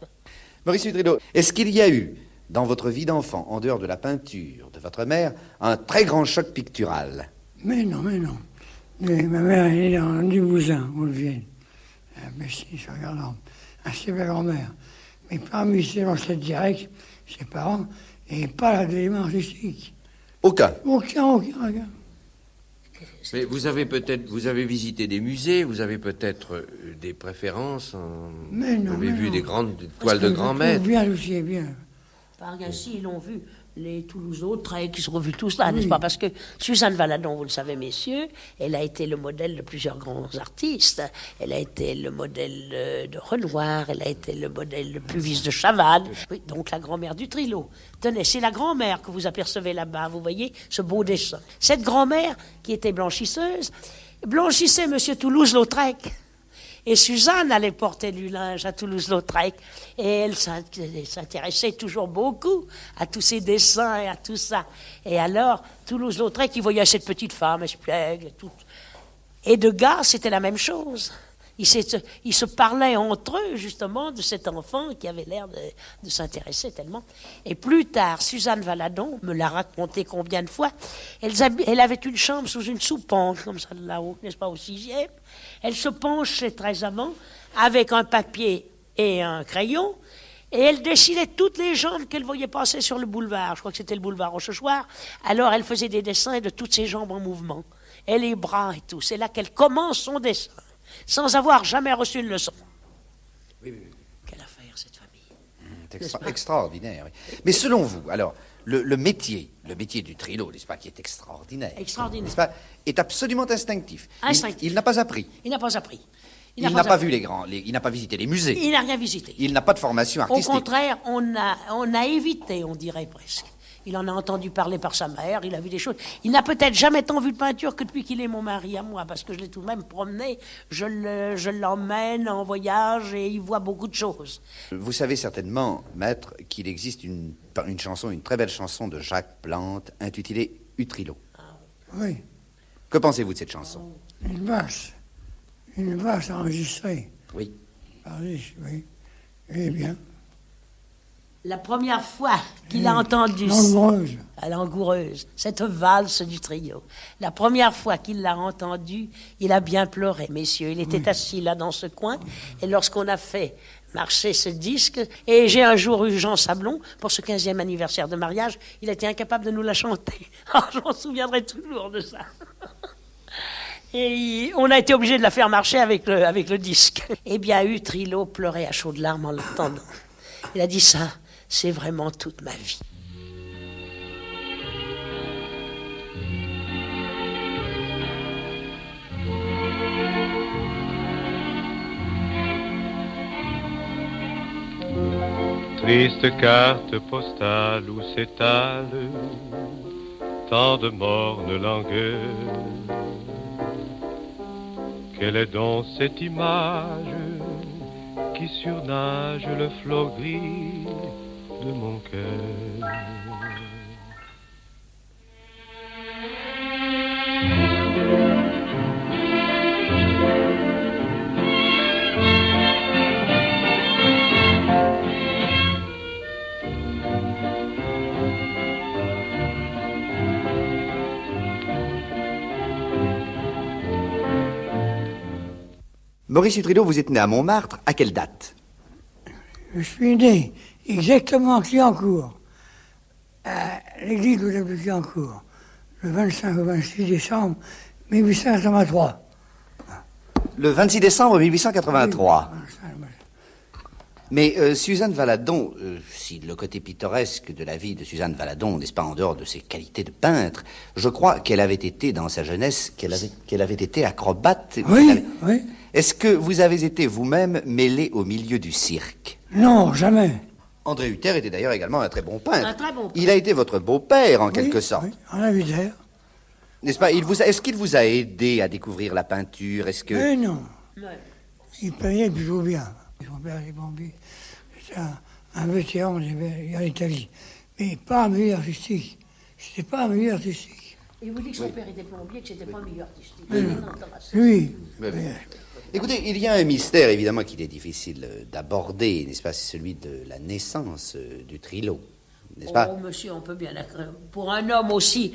Maurice Utrillo, est-ce qu'il y a eu, dans votre vie d'enfant, en dehors de la peinture de votre mère, un très grand choc pictural? Mais non, mais non. Mais ma mère est née dans Dubouzin, où elle vient. Mais si, je regarde, assez belle grand-mère. Mais parmi ses ancêtres directs, ses parents, et pas d'éléments artistiques. Aucun. Aucun. Mais vous avez visité des musées, vous avez peut-être des préférences. Mais non. Vous avez vu non. des grandes toiles de grand maître. Bien aussi, bien. Par ainsi, ils l'ont vu, les Toulouse-Lautrec, qui sont revus tous là, n'est-ce pas? Parce que Suzanne Valadon, vous le savez, messieurs, elle a été le modèle de plusieurs grands artistes. Elle a été le modèle de Renoir, elle a été le modèle de Puvis de Chavannes. Oui, donc la grand-mère d'Utrillo. Tenez, c'est la grand-mère que vous apercevez là-bas, vous voyez, ce beau dessin. Cette grand-mère, qui était blanchisseuse, blanchissait monsieur Toulouse-Lautrec. Et Suzanne allait porter du linge à Toulouse-Lautrec. Et elle s'intéressait toujours beaucoup à tous ces dessins et à tout ça. Et alors, Toulouse-Lautrec, il voyait cette petite femme espiègle et tout. Et Degas, c'était la même chose. Ils se parlaient entre eux, justement, de cet enfant qui avait l'air de s'intéresser tellement. Et plus tard, Suzanne Valadon me l'a raconté combien de fois. Elle avait une chambre sous une soupente, comme ça de là-haut, n'est-ce pas, au 6e. Elle se penchait très avant, avec un papier et un crayon, et elle dessinait toutes les jambes qu'elle voyait passer sur le boulevard. Je crois que c'était le boulevard Rochechouart. Alors, elle faisait des dessins de toutes ses jambes en mouvement, et les bras et tout. C'est là qu'elle commence son dessin, sans avoir jamais reçu une leçon. Oui. Quelle affaire, cette famille. C'est extraordinaire, oui. Mais selon vous, alors, le métier d'Utrillo, n'est-ce pas, qui est extraordinaire. Extraordinaire. N'est-ce pas, est absolument instinctif. Instinctif. Il n'a pas appris. Il n'a pas appris. Il n'a pas vu il n'a pas visité les musées. Il n'a rien visité. Il n'a pas de formation artistique. Au contraire, on a évité, on dirait presque. Il en a entendu parler par sa mère, il a vu des choses. Il n'a peut-être jamais tant vu de peinture que depuis qu'il est mon mari à moi, parce que je l'ai tout de même promené. Je l'emmène en voyage et il voit beaucoup de choses. Vous savez certainement, maître, qu'il existe une chanson, une très belle chanson de Jacques Plante, intitulée Utrillo. Oui. Que pensez-vous de cette chanson? Une vache enregistrée. Oui. Oui. Eh bien. La première fois qu'il a entendu à Langoureuse, cette valse du trio, la première fois qu'il l'a entendue, il a bien pleuré, messieurs. Il était assis là dans ce coin, et lorsqu'on a fait marcher ce disque, et j'ai un jour eu Jean Sablon, pour ce 15e anniversaire de mariage, il a été incapable de nous la chanter. Alors, je m'en souviendrai toujours de ça. Et on a été obligé de la faire marcher avec le disque. Eh bien, Utrillo pleurait à chaudes larmes en l'entendant. Il a dit ça. C'est vraiment toute ma vie. Triste carte postale où s'étale tant de mornes langueurs. Quelle est donc cette image qui surnage le flot gris de mon cœur? Maurice Utrillo, vous êtes né à Montmartre, à quelle date? Je suis né exactement à Cliancourt, à l'église de Cliancourt, le 25 au 26 décembre 1883. Le 26 décembre 1883. Oui. Mais Suzanne Valadon, si le côté pittoresque de la vie de Suzanne Valadon, n'est-ce pas, en dehors de ses qualités de peintre, je crois qu'elle avait été, dans sa jeunesse, qu'elle avait été acrobate. Oui. Est-ce que vous avez été vous-même mêlé au milieu du cirque? Non, jamais. André Hutter était d'ailleurs également un très bon peintre. Un très bon peintre. Il a été votre beau-père, en quelque sorte. Oui, en Hutter. N'est-ce pas? Est-ce qu'il vous a aidé à découvrir la peinture? Est-ce que... Mais non. Il peignait plutôt bien. Son père était pompier. C'était un vétéran en Italie. Mais pas un milieu artistique. C'était pas un milieu artistique. Et vous dites que son père était plombier, que c'était pas un milieu artistique. Oui. Écoutez, il y a un mystère, évidemment, qu'il est difficile d'aborder, n'est-ce pas? C'est celui de la naissance du Trillo, n'est-ce pas? Oh, monsieur, on peut bien... Pour un homme aussi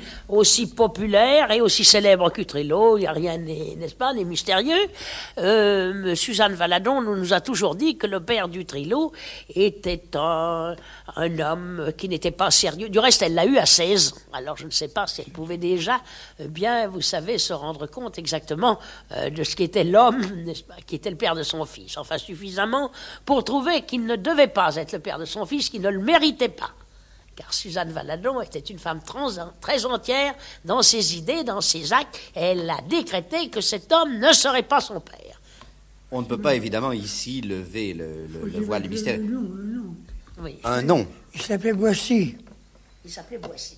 populaire et aussi célèbre qu'Utrillo, il n'y a rien, n'est-ce pas, n'est mystérieux. Suzanne Valadon nous a toujours dit que le père d'Utrillo était un homme qui n'était pas sérieux. Du reste, elle l'a eu à 16 ans. Alors, je ne sais pas si elle pouvait déjà, bien, vous savez, se rendre compte exactement de ce qu'était l'homme, n'est-ce pas, qui était le père de son fils. Enfin, suffisamment pour trouver qu'il ne devait pas être le père de son fils, qu'il ne le méritait pas. Car Suzanne Valadon était une femme très entière dans ses idées, dans ses actes, et elle a décrété que cet homme ne serait pas son père. On ne peut pas, évidemment, ici, lever le voile du mystère. Oui. Un nom. Il s'appelait Boissy. Il s'appelait Boissy.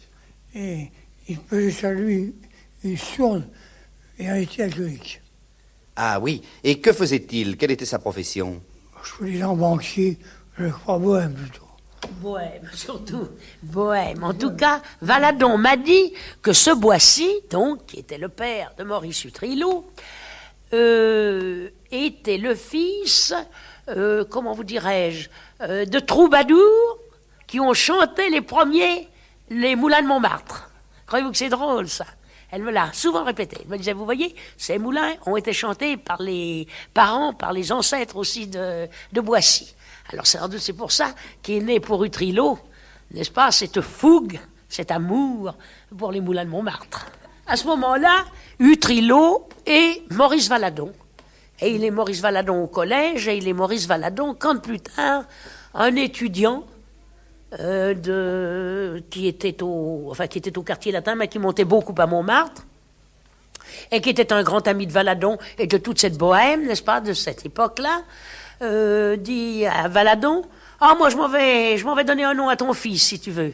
Et il pesait sur lui une sourde vérité alcoolique. Ah oui. Et que faisait-il? Quelle était sa profession? Je voulais dire banquier, je crois bohème plutôt. Bohème, surtout. Bohème. En tout cas, Valadon m'a dit que ce Boissy, donc, qui était le père de Maurice Utrillo, était le fils, comment vous dirais-je, de troubadours qui ont chanté les premiers, les moulins de Montmartre. Croyez-vous que c'est drôle, ça? Elle me l'a souvent répété. Elle me disait, vous voyez, ces moulins ont été chantés par les parents, par les ancêtres aussi de Boissy. Alors c'est pour ça qu'est né pour Utrillo, n'est-ce pas, cette fougue, cet amour pour les moulins de Montmartre. À ce moment-là, Utrillo et Maurice Valadon. Et il est Maurice Valadon au collège, et il est Maurice Valadon quand plus tard, un étudiant qui était au quartier latin, mais qui montait beaucoup à Montmartre, et qui était un grand ami de Valadon et de toute cette bohème, n'est-ce pas, de cette époque-là, dit à Valadon, moi je m'en vais donner un nom à ton fils, si tu veux.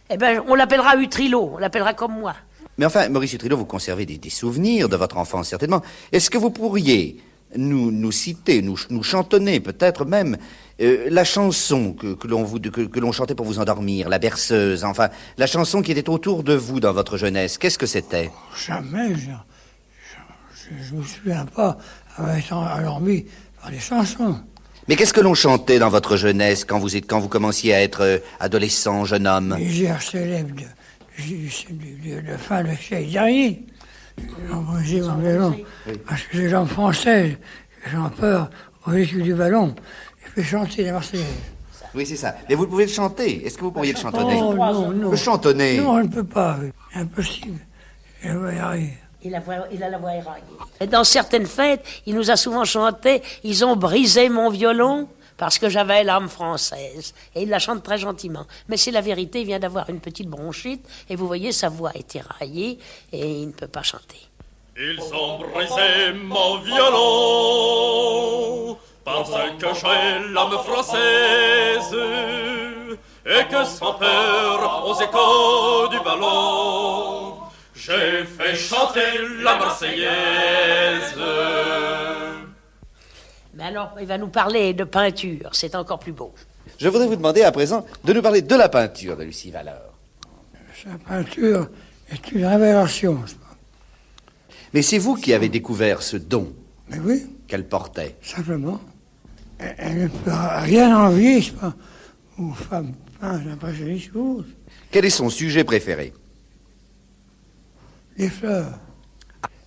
Eh bien, on l'appellera Utrillo, on l'appellera comme moi. Mais enfin, Maurice Utrillo, vous conservez des souvenirs de votre enfance, certainement. Est-ce que vous pourriez nous citer, nous chantonner, peut-être même, la chanson que l'on chantait pour vous endormir, la berceuse, enfin, la chanson qui était autour de vous dans votre jeunesse? Qu'est-ce que c'était? Jamais, je me souviens pas avoir été endormi par des chansons. Mais qu'est-ce que l'on chantait dans votre jeunesse quand vous commenciez à être adolescent, jeune homme? Les airs célèbres de fin de siècle dernier. J'ai mon violon, parce que les gens français, j'ai peur au véhicule du ballon, je peux chanter la Marseillaise. Oui, c'est ça. Mais vous pouvez le chanter. Est-ce que vous pourriez le chantonner? Oh, non. Le chantonner? Non, on ne peut pas. Impossible. Je vais y arriver. Il a la voix éraillée. Et dans certaines fêtes, il nous a souvent chanté « Ils ont brisé mon violon » parce que j'avais l'âme française. Et il la chante très gentiment. Mais c'est la vérité, il vient d'avoir une petite bronchite, et vous voyez, sa voix est éraillée, et il ne peut pas chanter. Ils ont brisé mon violon parce que j'ai l'âme française et que sans peur aux échos du ballon j'ai fait chanter la Marseillaise. Mais alors, il va nous parler de peinture, c'est encore plus beau. Je voudrais vous demander à présent de nous parler de la peinture de Lucie Valeur. Sa peinture est une révélation. Mais c'est vous qui avez découvert ce don. Mais oui. Qu'elle portait. Simplement. Elle ne peut rien envier aux femmes peintes impressionnistes ou autres. Quel est son sujet préféré? Les fleurs.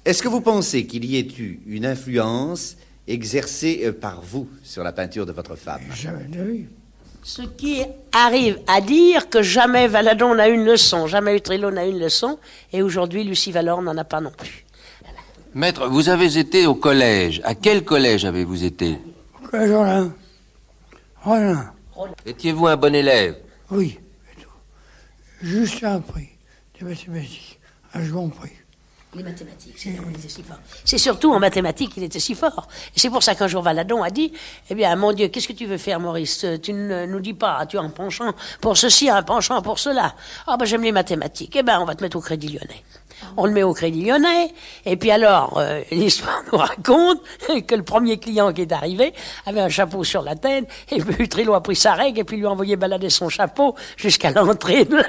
Est-ce que vous pensez qu'il y ait eu une influence exercée par vous sur la peinture de votre femme? Jamais de vie. Ce qui arrive à dire que jamais Valadon n'a une leçon, jamais Utrillo n'a une leçon, et aujourd'hui Lucie Valeur n'en a pas non plus. Maître, vous avez été au collège. À quel collège avez-vous été? Au collège Rollin. Étiez-vous un bon élève? Oui, juste un prix de mathématiques, un second prix. Les mathématiques, c'est là où il était si fort. C'est surtout en mathématiques qu'il était si fort. Et c'est pour ça qu'un jour Valadon a dit, eh bien, mon Dieu, qu'est-ce que tu veux faire, Maurice? Tu ne nous dis pas, tu as un penchant pour ceci, un penchant pour cela. Ah ben, j'aime les mathématiques. Eh ben, on va te mettre au Crédit Lyonnais. On le met au Crédit Lyonnais, et puis alors, l'histoire nous raconte que le premier client qui est arrivé avait un chapeau sur la tête, et puis Utrillo a pris sa règle, et puis lui a envoyé balader son chapeau jusqu'à l'entrée de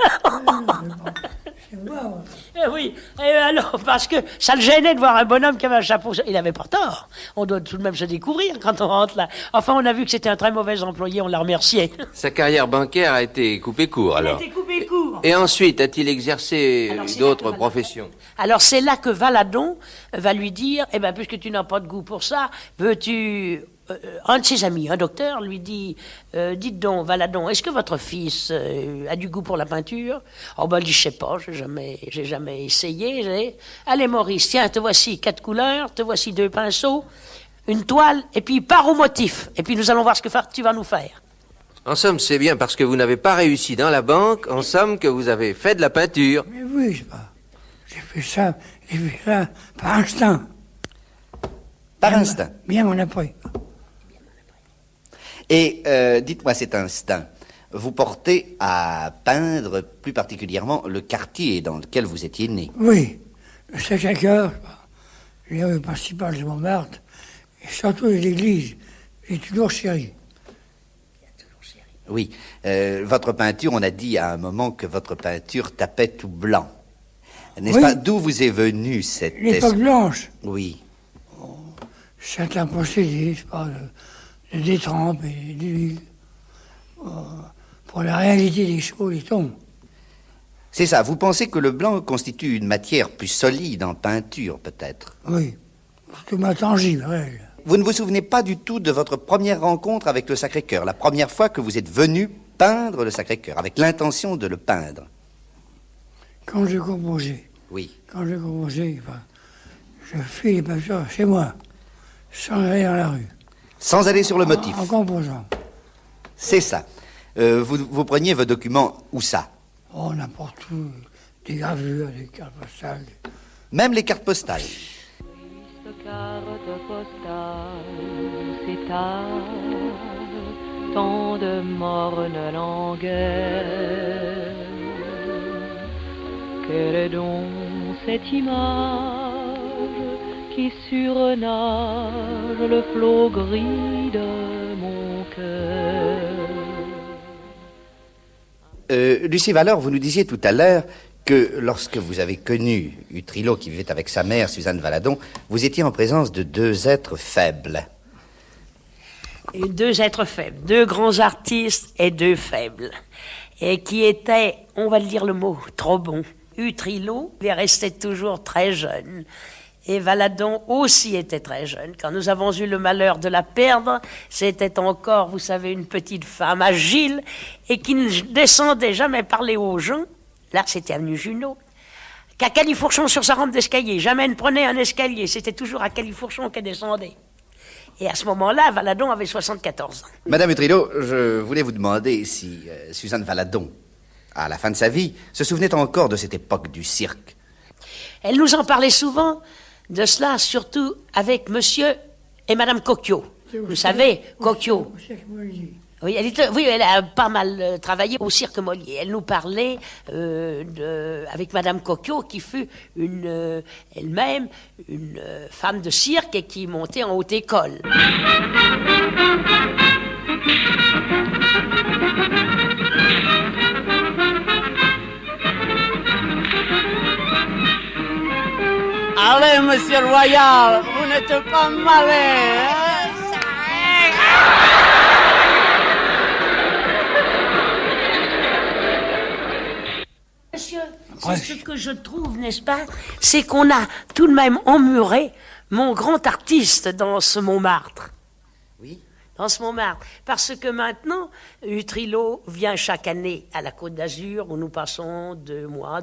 Eh oui, et alors, parce que ça le gênait de voir un bonhomme qui avait un chapeau. Il n'avait pas tort. On doit tout de même se découvrir quand on rentre là. Enfin, on a vu que c'était un très mauvais employé, on l'a remercié. Sa carrière bancaire a été coupée court, alors. Elle a été coupée court. Et ensuite, a-t-il exercé d'autres professions? Alors, c'est là que Valadon va lui dire, eh bien, puisque tu n'as pas de goût pour ça, veux-tu... un de ses amis, un docteur, lui dit dites donc, Valadon, est-ce que votre fils a du goût pour la peinture? Oh ben, il dit, je sais pas, j'ai jamais essayé. Allez, Maurice, tiens, te voici 4 couleurs, te voici 2 pinceaux, une toile, et puis pars au motif. Et puis nous allons voir ce que tu vas nous faire. En somme, c'est bien parce que vous n'avez pas réussi dans la banque, en somme, que vous avez fait de la peinture. Mais oui, j'ai fait ça par instinct. Par instinct. Bien m'en a pris. Et dites-moi, cet instinct, vous portez à peindre plus particulièrement le quartier dans lequel vous étiez né. Oui, le Sacré-Cœur, les rues principales de Montmartre, et surtout les églises, j'ai toujours chéri. Oui, votre peinture, on a dit à un moment que votre peinture tapait tout blanc. N'est-ce pas? D'où vous est venue cette... L'époque blanche. Oui. Certains procédés, je parle de détrempe et d'huile, pour la réalité des choses, les tons. C'est ça, vous pensez que le blanc constitue une matière plus solide en peinture, peut-être? Oui, tout ma tangible, réel. Vous ne vous souvenez pas du tout de votre première rencontre avec le Sacré-Cœur, la première fois que vous êtes venu peindre le Sacré-Cœur, avec l'intention de le peindre? Quand je composais. Oui. Quand je composais, je fais les peintures chez moi, sans aller dans la rue. Sans aller sur le motif? En composant. C'est ça. Vous preniez vos documents où ça? Oh, n'importe où. Des gravures, des cartes postales. Même les cartes postales? Carte postale s'étale, tant de morne langueur. Quelle est donc cette image qui surnage le flot gris de mon cœur? Lucie Valeur, vous nous disiez tout à l'heure que lorsque vous avez connu Utrillo qui vivait avec sa mère, Suzanne Valadon, vous étiez en présence de 2 êtres faibles. Et 2 êtres faibles, 2 grands artistes et 2 faibles. Et qui étaient, on va le dire le mot, trop bons. Utrillo, il restait toujours très jeune. Et Valadon aussi était très jeune. Quand nous avons eu le malheur de la perdre, c'était encore, vous savez, une petite femme agile et qui ne descendait jamais parler aux gens. Là, c'était avenue Junot. Qu'à Califourchon sur sa rampe d'escalier. Jamais elle ne prenait un escalier. C'était toujours à Califourchon qu'elle descendait. Et à ce moment-là, Valadon avait 74 ans. Madame Utrillo, je voulais vous demander si Suzanne Valadon, à la fin de sa vie, se souvenait encore de cette époque du cirque. Elle nous en parlait souvent de cela, surtout avec monsieur et madame Cocchio. Vous savez, Cocchio. Oui, elle a pas mal travaillé au Cirque Molière. Elle nous parlait avec madame Cocchio, qui fut elle-même une femme de cirque et qui montait en haute école. Allez, monsieur Royal, vous n'êtes pas malin, hein? Monsieur, c'est ce que je trouve, n'est-ce pas? C'est qu'on a tout de même emmuré mon grand artiste dans ce Montmartre. Oui. Dans ce Montmartre. Parce que maintenant, Utrillo vient chaque année à la Côte d'Azur, où nous passons 2 mois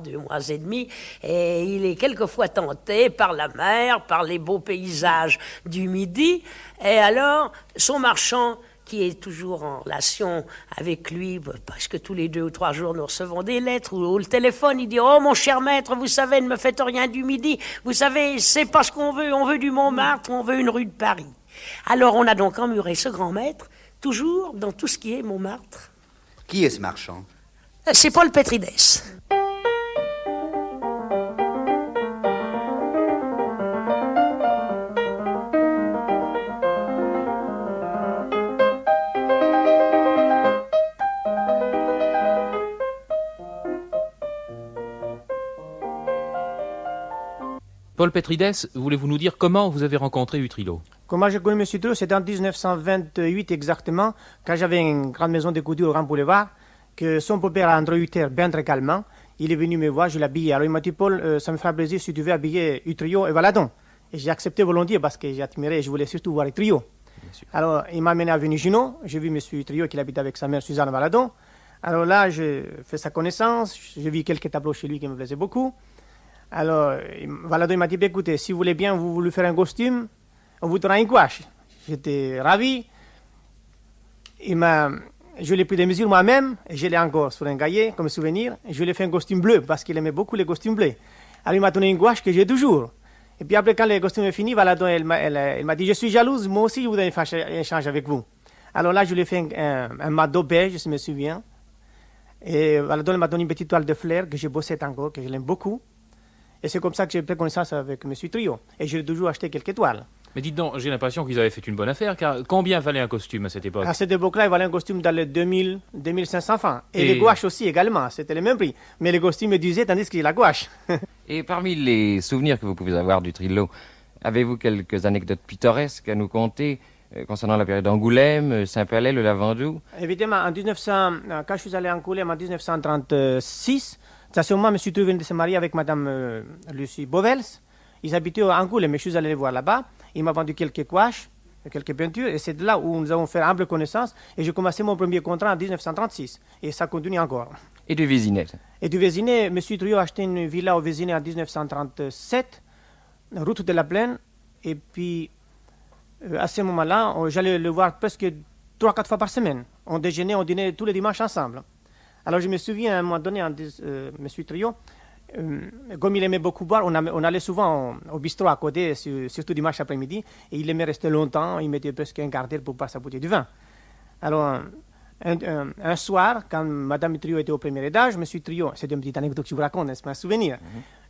et demi, et il est quelquefois tenté par la mer, par les beaux paysages du Midi, et alors, son marchand qui est toujours en relation avec lui, parce que tous les 2 ou 3 jours, nous recevons des lettres, ou le téléphone, il dit « Oh, mon cher maître, vous savez, ne me faites rien du midi, vous savez, c'est pas ce qu'on veut, on veut du Montmartre, on veut une rue de Paris. » Alors, on a donc emmuré ce grand maître, toujours dans tout ce qui est Montmartre. Qui est ce marchand? C'est Paul Pétrides. Paul Pétrides, voulez-vous nous dire comment vous avez rencontré Utrillo? Comment j'ai connu M. Utrillo, c'était en 1928 exactement, quand j'avais une grande maison de couture au Grand Boulevard, que son beau-père André Hutter, bien très calmement, il est venu me voir, je l'ai habillé. Alors il m'a dit, Paul, ça me fera plaisir si tu veux habiller Utrillo et Valadon. Et j'ai accepté volontiers parce que j'admirais et je voulais surtout voir Utrillo. Alors il m'a amené à Avenue Junot, j'ai vu M. Utrillo qui habite avec sa mère Suzanne Valadon. Alors là, j'ai fait sa connaissance, j'ai vu quelques tableaux chez lui qui me plaisaient beaucoup. Alors, Valadon m'a dit, écoutez, si vous voulez bien, vous voulez faire un costume, on vous donnera une gouache. J'étais ravi. Je l'ai pris des mesures moi-même, et je l'ai encore sur un cahier comme souvenir. Et je lui ai fait un costume bleu, parce qu'il aimait beaucoup les costumes bleus. Alors il m'a donné une gouache que j'ai toujours. Et puis après, quand le costume est fini, Valadon, elle m'a dit, je suis jalouse, moi aussi je voudrais faire un échange avec vous. Alors là, je lui ai fait un mado beige, je me souviens. Et Valadon m'a donné une petite toile de fleurs que j'ai bossée encore, que je l'aime beaucoup. Et c'est comme ça que j'ai pris connaissance avec M. Utrillo. Et j'ai toujours acheté quelques toiles. Mais dites donc, j'ai l'impression qu'ils avaient fait une bonne affaire, car combien valait un costume à cette époque? À cette époque-là, il valait un costume dans les 2500 francs. Et les gouaches aussi également, c'était le même prix. Mais les costumes disaient, tandis que la gouache. Et parmi les souvenirs que vous pouvez avoir d'Utrillo, avez-vous quelques anecdotes pittoresques à nous conter concernant la période d'Angoulême, Saint-Palais, le Lavandou? Évidemment, quand je suis allé à Angoulême en 1936, c'est ce moment M. Utrillo venait de se marier avec Mme Lucie Bovels. Ils habitaient à Angoulême, mais je suis allé les voir là-bas. Il m'a vendu quelques gouaches, quelques peintures, et c'est de là où nous avons fait humble connaissance. Et j'ai commencé mon premier contrat en 1936, et ça continue encore. Et du Vésinet? Et du Vésinet, M. Utrillo a acheté une villa au Vésinet en 1937, route de la Plaine, et puis à ce moment-là, j'allais le voir presque 3-4 fois par semaine. On déjeunait, on dînait tous les dimanches ensemble. Alors je me souviens, à un moment donné, M. Utrillo, comme il aimait beaucoup boire, on allait souvent au bistrot à côté, surtout dimanche après-midi, et il aimait rester longtemps, il mettait presque un quart d'heure pour boire sa bouteille de vin. Alors, un soir, quand Mme Utrillo était au premier étage, M. Utrillo, c'est une petite anecdote que je vous raconte, c'est un souvenir,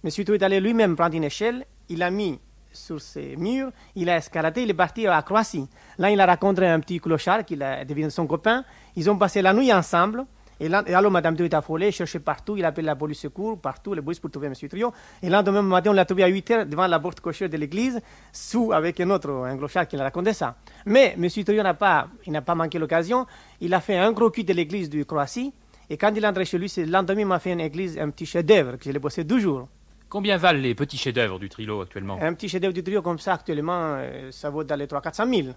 M. Utrillo est allé lui-même prendre une échelle, il a mis sur ses murs, il a escaladé, il est parti à Croatie. Là, il a rencontré un petit clochard qui est devenu son copain, ils ont passé la nuit ensemble. Et alors, Mme Utrillo est affolée, cherchait partout, il appelait la police secours, partout, les polices pour trouver M. Utrillo. Et le lendemain matin, on l'a trouvé à 8 heures devant la porte cochère de l'église, avec un clochard qui l'a raconté ça. Mais M. Utrillo n'a pas manqué l'occasion, il a fait un gros cul de l'église de Croatie, et quand il est rentré chez lui, le lendemain, il m'a fait une église, un petit chef-d'œuvre, que je l'ai bossé 2 jours. Combien valent les petits chefs-d'œuvre d'Utrillo actuellement? Un petit chef-d'œuvre d'Utrillo comme ça, actuellement, ça vaut dans les 300-400 000.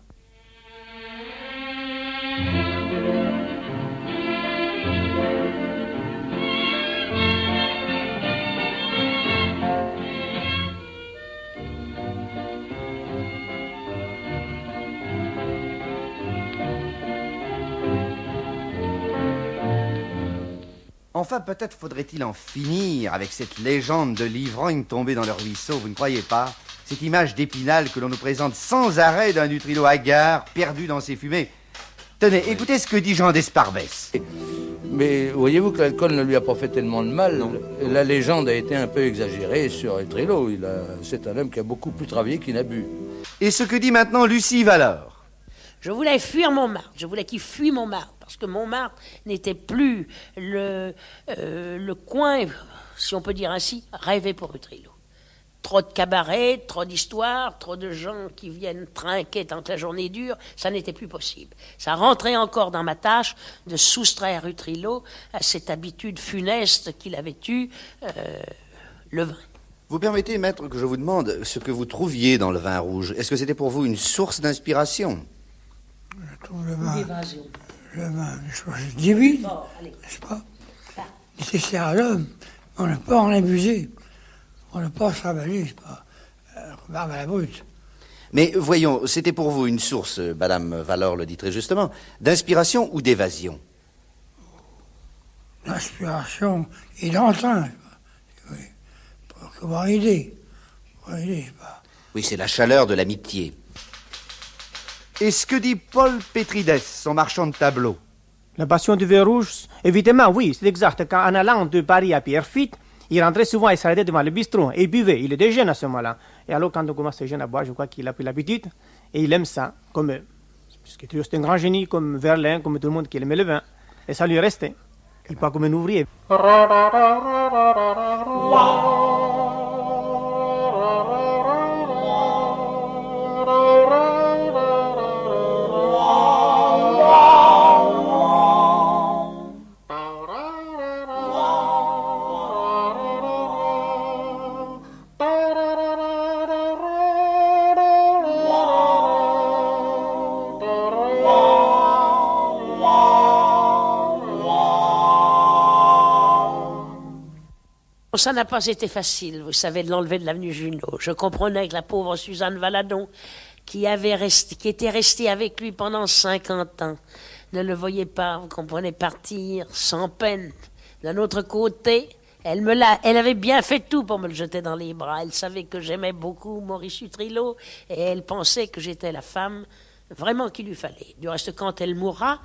Enfin, peut-être faudrait-il en finir avec cette légende de l'ivrogne tombé dans le ruisseau, vous ne croyez pas? Cette image d'Épinal que l'on nous présente sans arrêt d'un Utrillo hagard, perdu dans ses fumées. Tenez, écoutez ce que dit Jean d'Esparbès. Mais voyez-vous que l'alcool ne lui a pas fait tellement de mal. La légende a été un peu exagérée sur Utrillo. C'est un homme qui a beaucoup plus travaillé qu'il n'a bu. Et ce que dit maintenant Lucie Valor? Je voulais fuir Montmartre, je voulais qu'il fuit Montmartre, parce que Montmartre n'était plus le coin, si on peut dire ainsi, rêvé pour Utrillo. Trop de cabarets, trop d'histoires, trop de gens qui viennent trinquer tant que la journée dure, ça n'était plus possible. Ça rentrait encore dans ma tâche de soustraire Utrillo à cette habitude funeste qu'il avait eue, le vin. Vous permettez, maître, que je vous demande ce que vous trouviez dans le vin rouge. Est-ce que c'était pour vous une source d'inspiration? Je trouve le vin une chose divine, n'est-ce pas? Nécessaire à l'homme. On ne peut pas en abuser. On ne peut pas s'avaler, c'est pas barbe à la brute. Mais voyons, c'était pour vous une source, Madame Valor le dit très justement, d'inspiration ou d'évasion? L'inspiration et d'entrain. Oui. Pour pouvoir aider. Oui, c'est la chaleur de l'amitié. Et ce que dit Paul Pétrides, son marchand de tableaux? La passion du verre rouge, évidemment, oui, c'est exact. Quand en allant de Paris à Pierrefitte, il rentrait souvent et s'arrêtait devant le bistrot et il buvait. Il était jeune à ce moment-là. Et alors, quand on commence jeune à boire, je crois qu'il a pris l'habitude et il aime ça, comme eux. Parce que c'est un grand génie comme Verlaine, comme tout le monde qui aimait le vin. Et ça lui est resté. Il part comme un ouvrier. Ça n'a pas été facile, vous savez, de l'enlever de l'avenue Junot. Je comprenais que la pauvre Suzanne Valadon, qui était restée avec lui pendant 50 ans, ne le voyait pas, vous comprenez, partir sans peine. D'un autre côté, elle avait bien fait tout pour me le jeter dans les bras. Elle savait que j'aimais beaucoup Maurice Utrillo et elle pensait que j'étais la femme vraiment qu'il lui fallait. Du reste, quand elle mourra,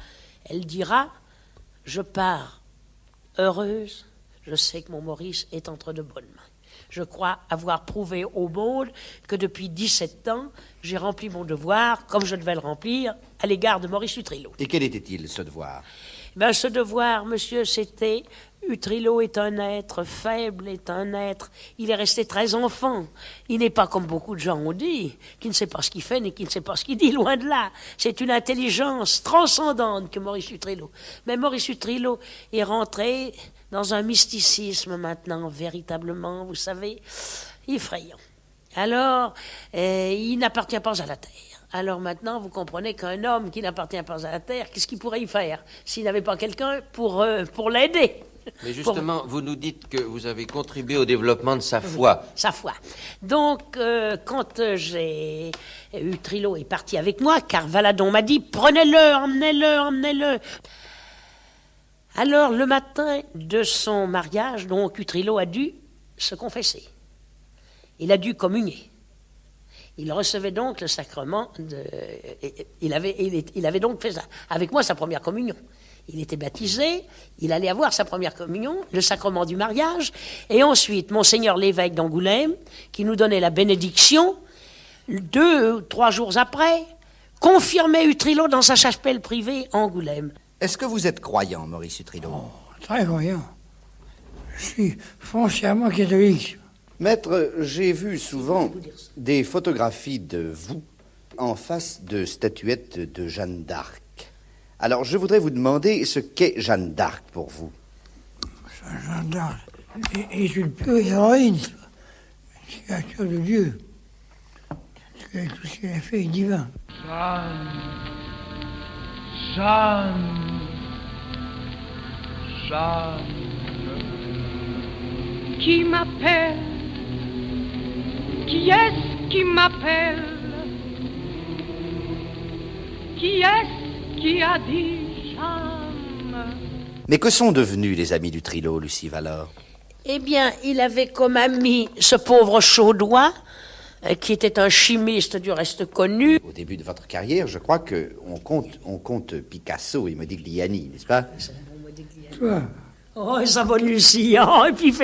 elle dira « Je pars heureuse. Je sais que mon Maurice est entre de bonnes mains. Je crois avoir prouvé au monde que depuis 17 ans, j'ai rempli mon devoir comme je devais le remplir à l'égard de Maurice Utrillo. » Et quel était-il, ce devoir? Ce devoir, monsieur, c'était... Utrillo est un être faible, est un être... Il est resté très enfant. Il n'est pas comme beaucoup de gens ont dit, qui ne sait pas ce qu'il fait, ni qui ne sait pas ce qu'il dit, loin de là. C'est une intelligence transcendante que Maurice Utrillo. Mais Maurice Utrillo est rentré dans un mysticisme maintenant, véritablement, vous savez, effrayant. Alors, il n'appartient pas à la Terre. Alors maintenant, vous comprenez qu'un homme qui n'appartient pas à la Terre, qu'est-ce qu'il pourrait y faire s'il n'avait pas quelqu'un pour l'aider? Mais justement, vous nous dites que vous avez contribué au développement de sa foi. Sa foi. Donc, quand Utrillo est parti avec moi, car Valadon m'a dit « Prenez-le, emmenez-le ». Alors, le matin de son mariage, donc Utrillo a dû se confesser. Il a dû communier. Il recevait donc le sacrement il avait donc fait ça, avec moi sa première communion. Il était baptisé, il allait avoir sa première communion, le sacrement du mariage, et ensuite, Monseigneur l'évêque d'Angoulême, qui nous donnait la bénédiction, 2 ou 3 jours après, confirmait Utrillo dans sa chapelle privée à Angoulême. Est-ce que vous êtes croyant, Maurice Utrillo? Très croyant. Je suis foncièrement catholique. Maître, j'ai vu souvent des photographies de vous en face de statuettes de Jeanne d'Arc. Alors, je voudrais vous demander ce qu'est Jeanne d'Arc pour vous. Jeanne d'Arc est une pure héroïne, une créature de Dieu. Tout ce qu'elle a fait est divin. Jeanne, qui m'appelle? Qui est-ce qui m'appelle? Qui est-ce qui a dit Jeanne? Mais que sont devenus les amis d'Utrillo, Lucie Valor? Eh bien, il avait comme ami ce pauvre Chaudoin, qui était un chimiste du reste connu. Au début de votre carrière, je crois qu'on compte Picasso et Modigliani, n'est-ce pas? Toi. Oh, sa bonne Lucie, oh, et puis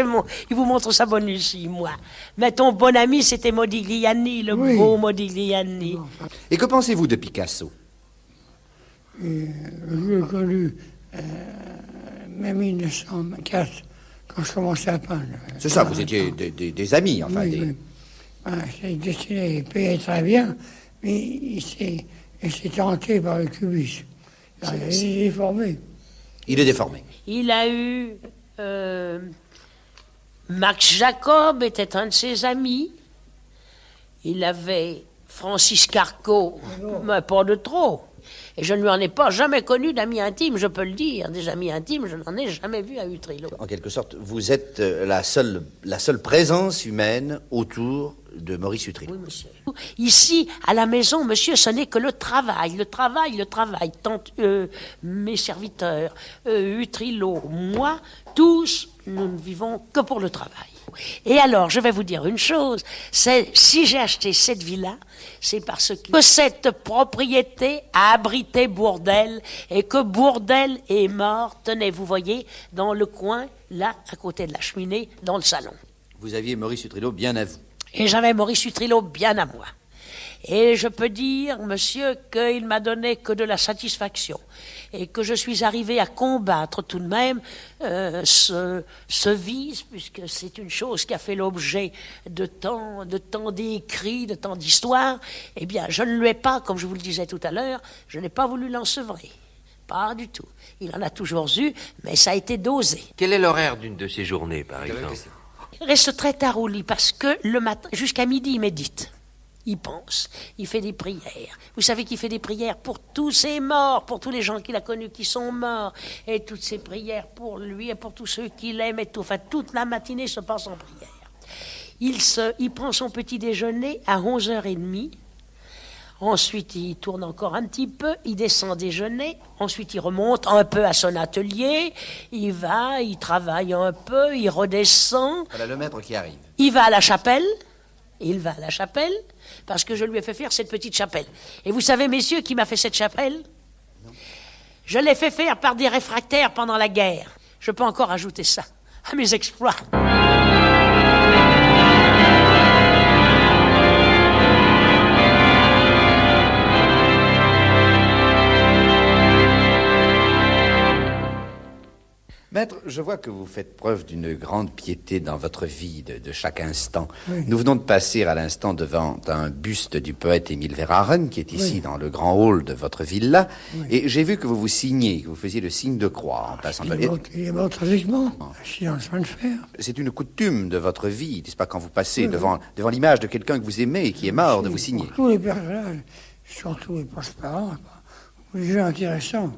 il vous montre sa bonne Lucie, moi. Mais ton bon ami, c'était Modigliani, le beau Modigliani. Et que pensez-vous de Picasso? Je l'ai connu même en 1904, quand je commençais à peindre. C'est ça, vous étiez des amis, enfin. Oui. C'est destiné, il payait très bien, mais il s'est tenté par le cubisme. Il est déformé. Il est déformé. Il a eu... Max Jacob était un de ses amis. Il avait Francis Carco, mais pas de trop. Et je ne lui en ai pas jamais connu d'amis intimes, je peux le dire. Des amis intimes, je n'en ai jamais vu à Utrillo. En quelque sorte, vous êtes la seule présence humaine autour de Maurice Utrillo. Oui, monsieur. Ici, à la maison, monsieur, ce n'est que le travail. Tant mes serviteurs, Utrillo, moi, tous, nous ne vivons que pour le travail. Et alors, je vais vous dire une chose, c'est si j'ai acheté cette villa, c'est parce que cette propriété a abrité Bourdelle et que Bourdelle est mort, tenez, vous voyez, dans le coin, là, à côté de la cheminée, dans le salon. Vous aviez Maurice Utrillo bien à vous. Et j'avais Maurice Utrillo bien à moi. Et je peux dire, monsieur, qu'il m'a donné que de la satisfaction et que je suis arrivé à combattre tout de même ce vice, puisque c'est une chose qui a fait l'objet de tant d'écrits, de tant d'histoires. Eh bien, je ne lui ai pas, comme je vous le disais tout à l'heure, je n'ai pas voulu l'enseverer. Pas du tout. Il en a toujours eu, mais ça a été dosé. Quel est l'horaire d'une de ces journées, par exemple? Il reste très tard au lit parce que le matin, jusqu'à midi, il médite. Il pense, il fait des prières. Vous savez qu'il fait des prières pour tous ses morts, pour tous les gens qu'il a connus qui sont morts, et toutes ces prières pour lui et pour tous ceux qu'il aime et tout. Enfin, toute la matinée se passe en prière. Il prend son petit déjeuner à 11h30. Ensuite, il tourne encore un petit peu, il descend déjeuner. Ensuite, il remonte un peu à son atelier. Il va, il travaille un peu, il redescend. Voilà le maître qui arrive. Il va à la chapelle. Parce que je lui ai fait faire cette petite chapelle. Et vous savez, messieurs, qui m'a fait cette chapelle? Non. Je l'ai fait faire par des réfractaires pendant la guerre. Je peux encore ajouter ça à mes exploits. Maître, je vois que vous faites preuve d'une grande piété dans votre vie de chaque instant. Oui. Nous venons de passer à l'instant devant un buste du poète Émile Verhaeren, qui est ici Oui. dans le grand hall de votre villa. Oui. Et j'ai vu que vous vous signiez, que vous faisiez le signe de croix en passant. Il est mort tragiquement, assis dans le chemin de fer. C'est une coutume de votre vie, n'est-ce pas, quand vous passez devant l'image de quelqu'un que vous aimez et qui est mort, de vous signer. Tous les personnages, surtout les proches parents, ou les gens intéressants,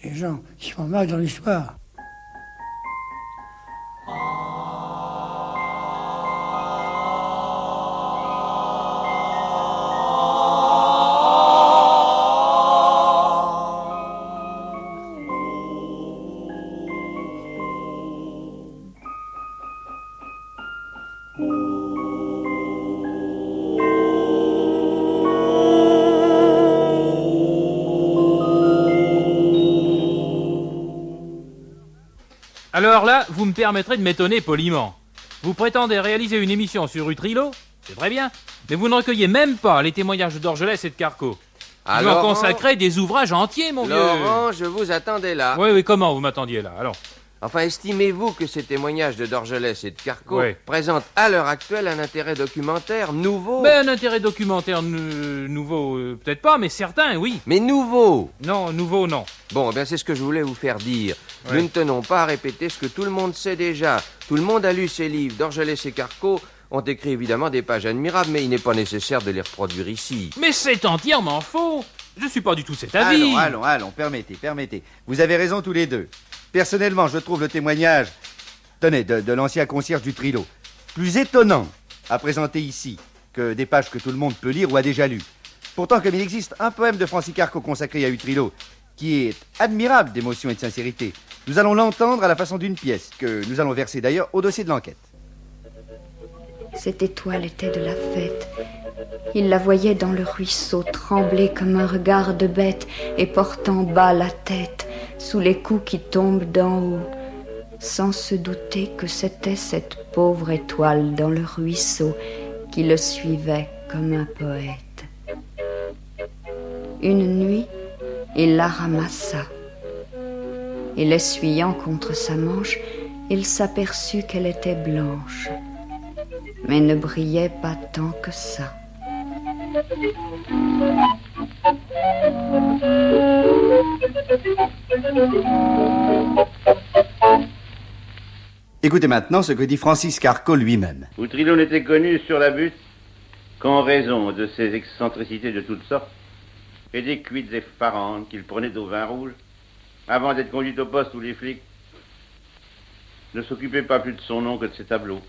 les gens qui font mal dans l'histoire. Alors là, vous me permettrez de m'étonner poliment. Vous prétendez réaliser une émission sur Utrillo, c'est très bien, mais vous ne recueillez même pas les témoignages d'Orgelès et de Carco. Vous en consacrez des ouvrages entiers, mon vieux. Laurent, je vous attendais là. Oui, comment vous m'attendiez là, alors? Enfin, estimez-vous que ces témoignages de Dorgelès et de Carco présentent à l'heure actuelle un intérêt documentaire nouveau? Mais un intérêt documentaire nouveau, peut-être pas, mais certain, oui. Mais nouveau? Non, nouveau, non. Bon, eh bien, c'est ce que je voulais vous faire dire. Nous ne tenons pas à répéter ce que tout le monde sait déjà. Tout le monde a lu ces livres. Dorgelès et Carco ont écrit évidemment des pages admirables, mais il n'est pas nécessaire de les reproduire ici. Mais c'est entièrement faux. Je suis pas du tout cet avis. Allons, permettez. Vous avez raison tous les deux. Personnellement, je trouve le témoignage, de l'ancien concierge du Utrillo, plus étonnant à présenter ici que des pages que tout le monde peut lire ou a déjà lues. Pourtant, comme il existe un poème de Francis Carco consacré à Utrillo, qui est admirable d'émotion et de sincérité, nous allons l'entendre à la façon d'une pièce, que nous allons verser d'ailleurs au dossier de l'enquête. Cette étoile était de la fête. Il la voyait dans le ruisseau, trembler comme un regard de bête et portant bas la tête sous les coups qui tombent d'en haut, sans se douter que c'était cette pauvre étoile dans le ruisseau qui le suivait comme un poète. Une nuit, il la ramassa et l'essuyant contre sa manche, il s'aperçut qu'elle était blanche, mais ne brillait pas tant que ça. Écoutez maintenant ce que dit Francis Carco lui-même. Utrillo n'était connu sur la butte qu'en raison de ses excentricités de toutes sortes et des cuites effarantes qu'il prenait au vin rouge avant d'être conduit au poste où les flics ne s'occupaient pas plus de son nom que de ses tableaux.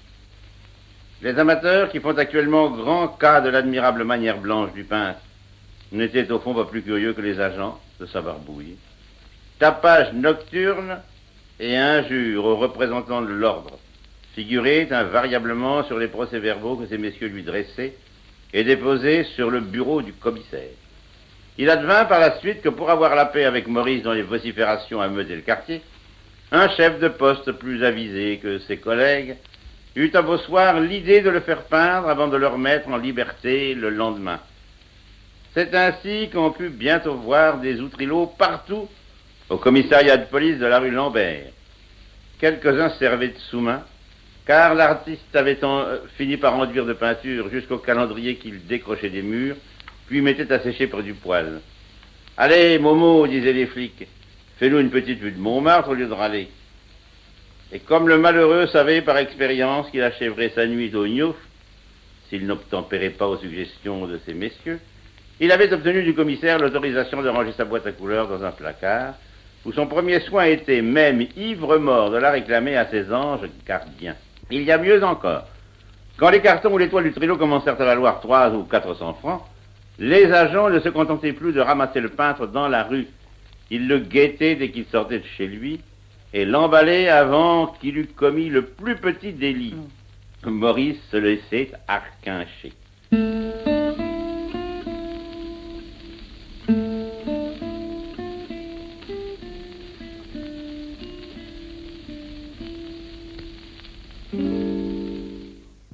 Les amateurs qui font actuellement grand cas de l'admirable manière blanche du peintre n'étaient au fond pas plus curieux que les agents de sa barbouille. Tapage nocturne et injures aux représentants de l'ordre figuraient invariablement sur les procès-verbaux que ces messieurs lui dressaient et déposaient sur le bureau du commissaire. Il advint par la suite que pour avoir la paix avec Maurice dont les vociférations ameusaient le quartier, un chef de poste plus avisé que ses collègues eut à beau soir l'idée de le faire peindre avant de le remettre en liberté le lendemain. C'est ainsi qu'on put bientôt voir des Outrillots partout au commissariat de police de la rue Lambert. Quelques-uns servaient de sous-main, car l'artiste avait fini par enduire de peinture jusqu'au calendrier qu'il décrochait des murs, puis mettait à sécher près du poêle. « Allez, Momo, disaient les flics, fais-nous une petite vue de Montmartre au lieu de râler. » Et comme le malheureux savait par expérience qu'il achèverait sa nuit au Gnouf, s'il n'obtempérait pas aux suggestions de ces messieurs, il avait obtenu du commissaire l'autorisation de ranger sa boîte à couleurs dans un placard, où son premier soin était, même ivre-mort, de la réclamer à ses anges gardiens. Il y a mieux encore. Quand les cartons ou les toiles du Trillo commencèrent à valoir 300 ou 400 francs, les agents ne se contentaient plus de ramasser le peintre dans la rue. Ils le guettaient dès qu'il sortait de chez lui et l'emballaient avant qu'il eût commis le plus petit délit. Maurice se laissait arquincher.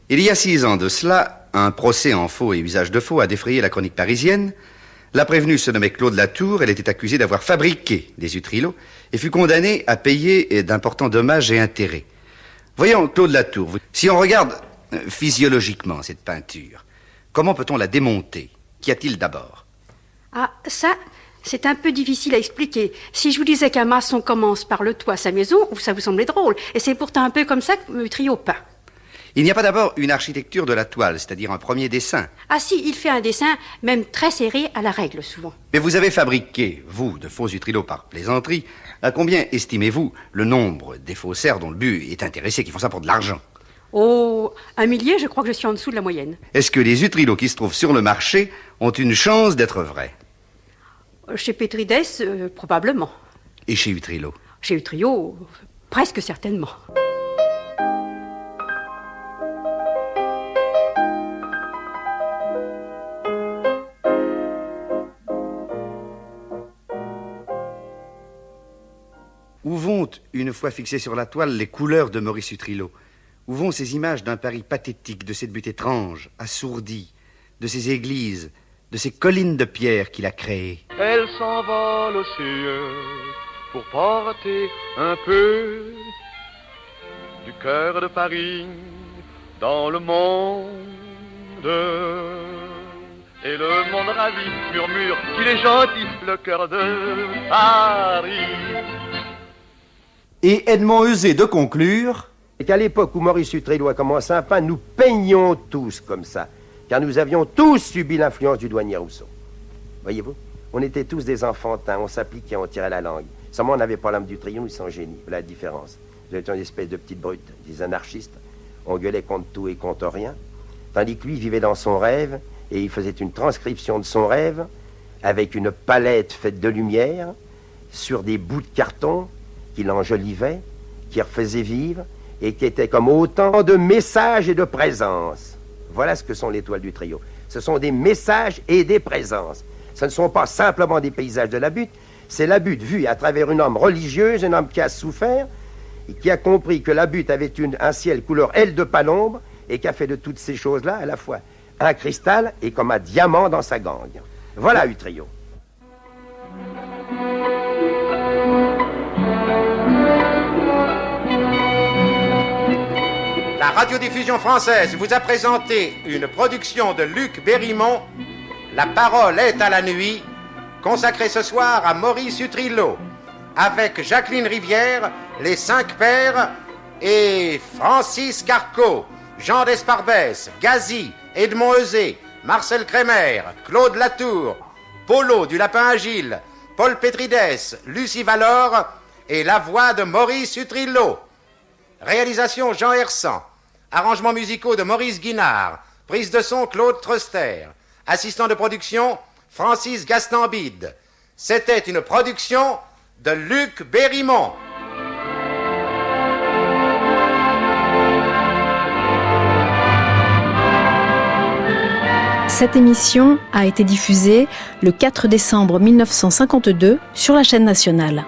Il y a 6 ans de cela, un procès en faux et usage de faux a défrayé la chronique parisienne. La prévenue se nommait Claude Latour, elle était accusée d'avoir fabriqué des Utrillos et fut condamnée à payer d'importants dommages et intérêts. Voyons, Claude Latour, si on regarde physiologiquement cette peinture, comment peut-on la démonter? Qu'y a-t-il d'abord? Ah, ça, c'est un peu difficile à expliquer. Si je vous disais qu'un maçon commence par le toit à sa maison, ça vous semblait drôle. Et c'est pourtant un peu comme ça que Utrillo peint. Il n'y a pas d'abord une architecture de la toile, c'est-à-dire un premier dessin. Ah si, il fait un dessin, même très serré à la règle, souvent. Mais vous avez fabriqué, vous, de faux Utrillos par plaisanterie. À combien estimez-vous le nombre des faussaires dont le but est intéressé, qui font ça pour de l'argent? Oh, 1 millier, je crois que je suis en dessous de la moyenne. Est-ce que les Utrillos qui se trouvent sur le marché ont une chance d'être vrais? Chez Pétrides, probablement. Et chez Utrillo? Chez Utrillo, presque certainement. Où vont, une fois fixées sur la toile, les couleurs de Maurice Utrillo? Où vont ces images d'un Paris pathétique, de cette butte étrange, assourdie, de ces églises, de ces collines de pierre qu'il a créées? Elle s'envole aux cieux pour porter un peu du cœur de Paris dans le monde. Et le monde ravi murmure qu'il est gentil, le cœur de Paris. Et Edmond Euzé de conclure qu'à l'époque où Maurice Utrillo a commencé à peindre, nous peignions tous comme ça, car nous avions tous subi l'influence du douanier Rousseau. Voyez-vous, on était tous des enfantins, on s'appliquait, on tirait la langue. Seulement on n'avait pas l'âme d'Utrillo ni son génie, voilà la différence. Nous étions une espèce de petites brutes, des anarchistes, on gueulait contre tout et contre rien, tandis que lui vivait dans son rêve, et il faisait une transcription de son rêve, avec une palette faite de lumière, sur des bouts de carton, qu'il enjolivait, qu'il refaisait vivre, et qui étaient comme autant de messages et de présences. Voilà ce que sont les toiles du trio. Ce sont des messages et des présences. Ce ne sont pas simplement des paysages de la butte, c'est la butte vue à travers une âme religieuse, un homme qui a souffert, et qui a compris que la butte avait un ciel couleur aile de palombe, et qui a fait de toutes ces choses-là à la fois un cristal et comme un diamant dans sa gangue. Voilà Utrillo. La radiodiffusion française vous a présenté une production de Luc Berrimont, La parole est à la nuit, consacrée ce soir à Maurice Utrillo, avec Jacqueline Rivière, les 5 pères et Francis Carco, Jean d'Esparbès, Gazi, Edmond Euzé, Marcel Crémer, Claude Latour, Polo du Lapin Agile, Paul Pétrides, Lucie Valor et la voix de Maurice Utrillo. Réalisation Jean Hersan. Arrangements musicaux de Maurice Guinard. Prise de son Claude Truster. Assistant de production Francis Gastambide. C'était une production de Luc Berrimont. Cette émission a été diffusée le 4 décembre 1952 sur la chaîne nationale.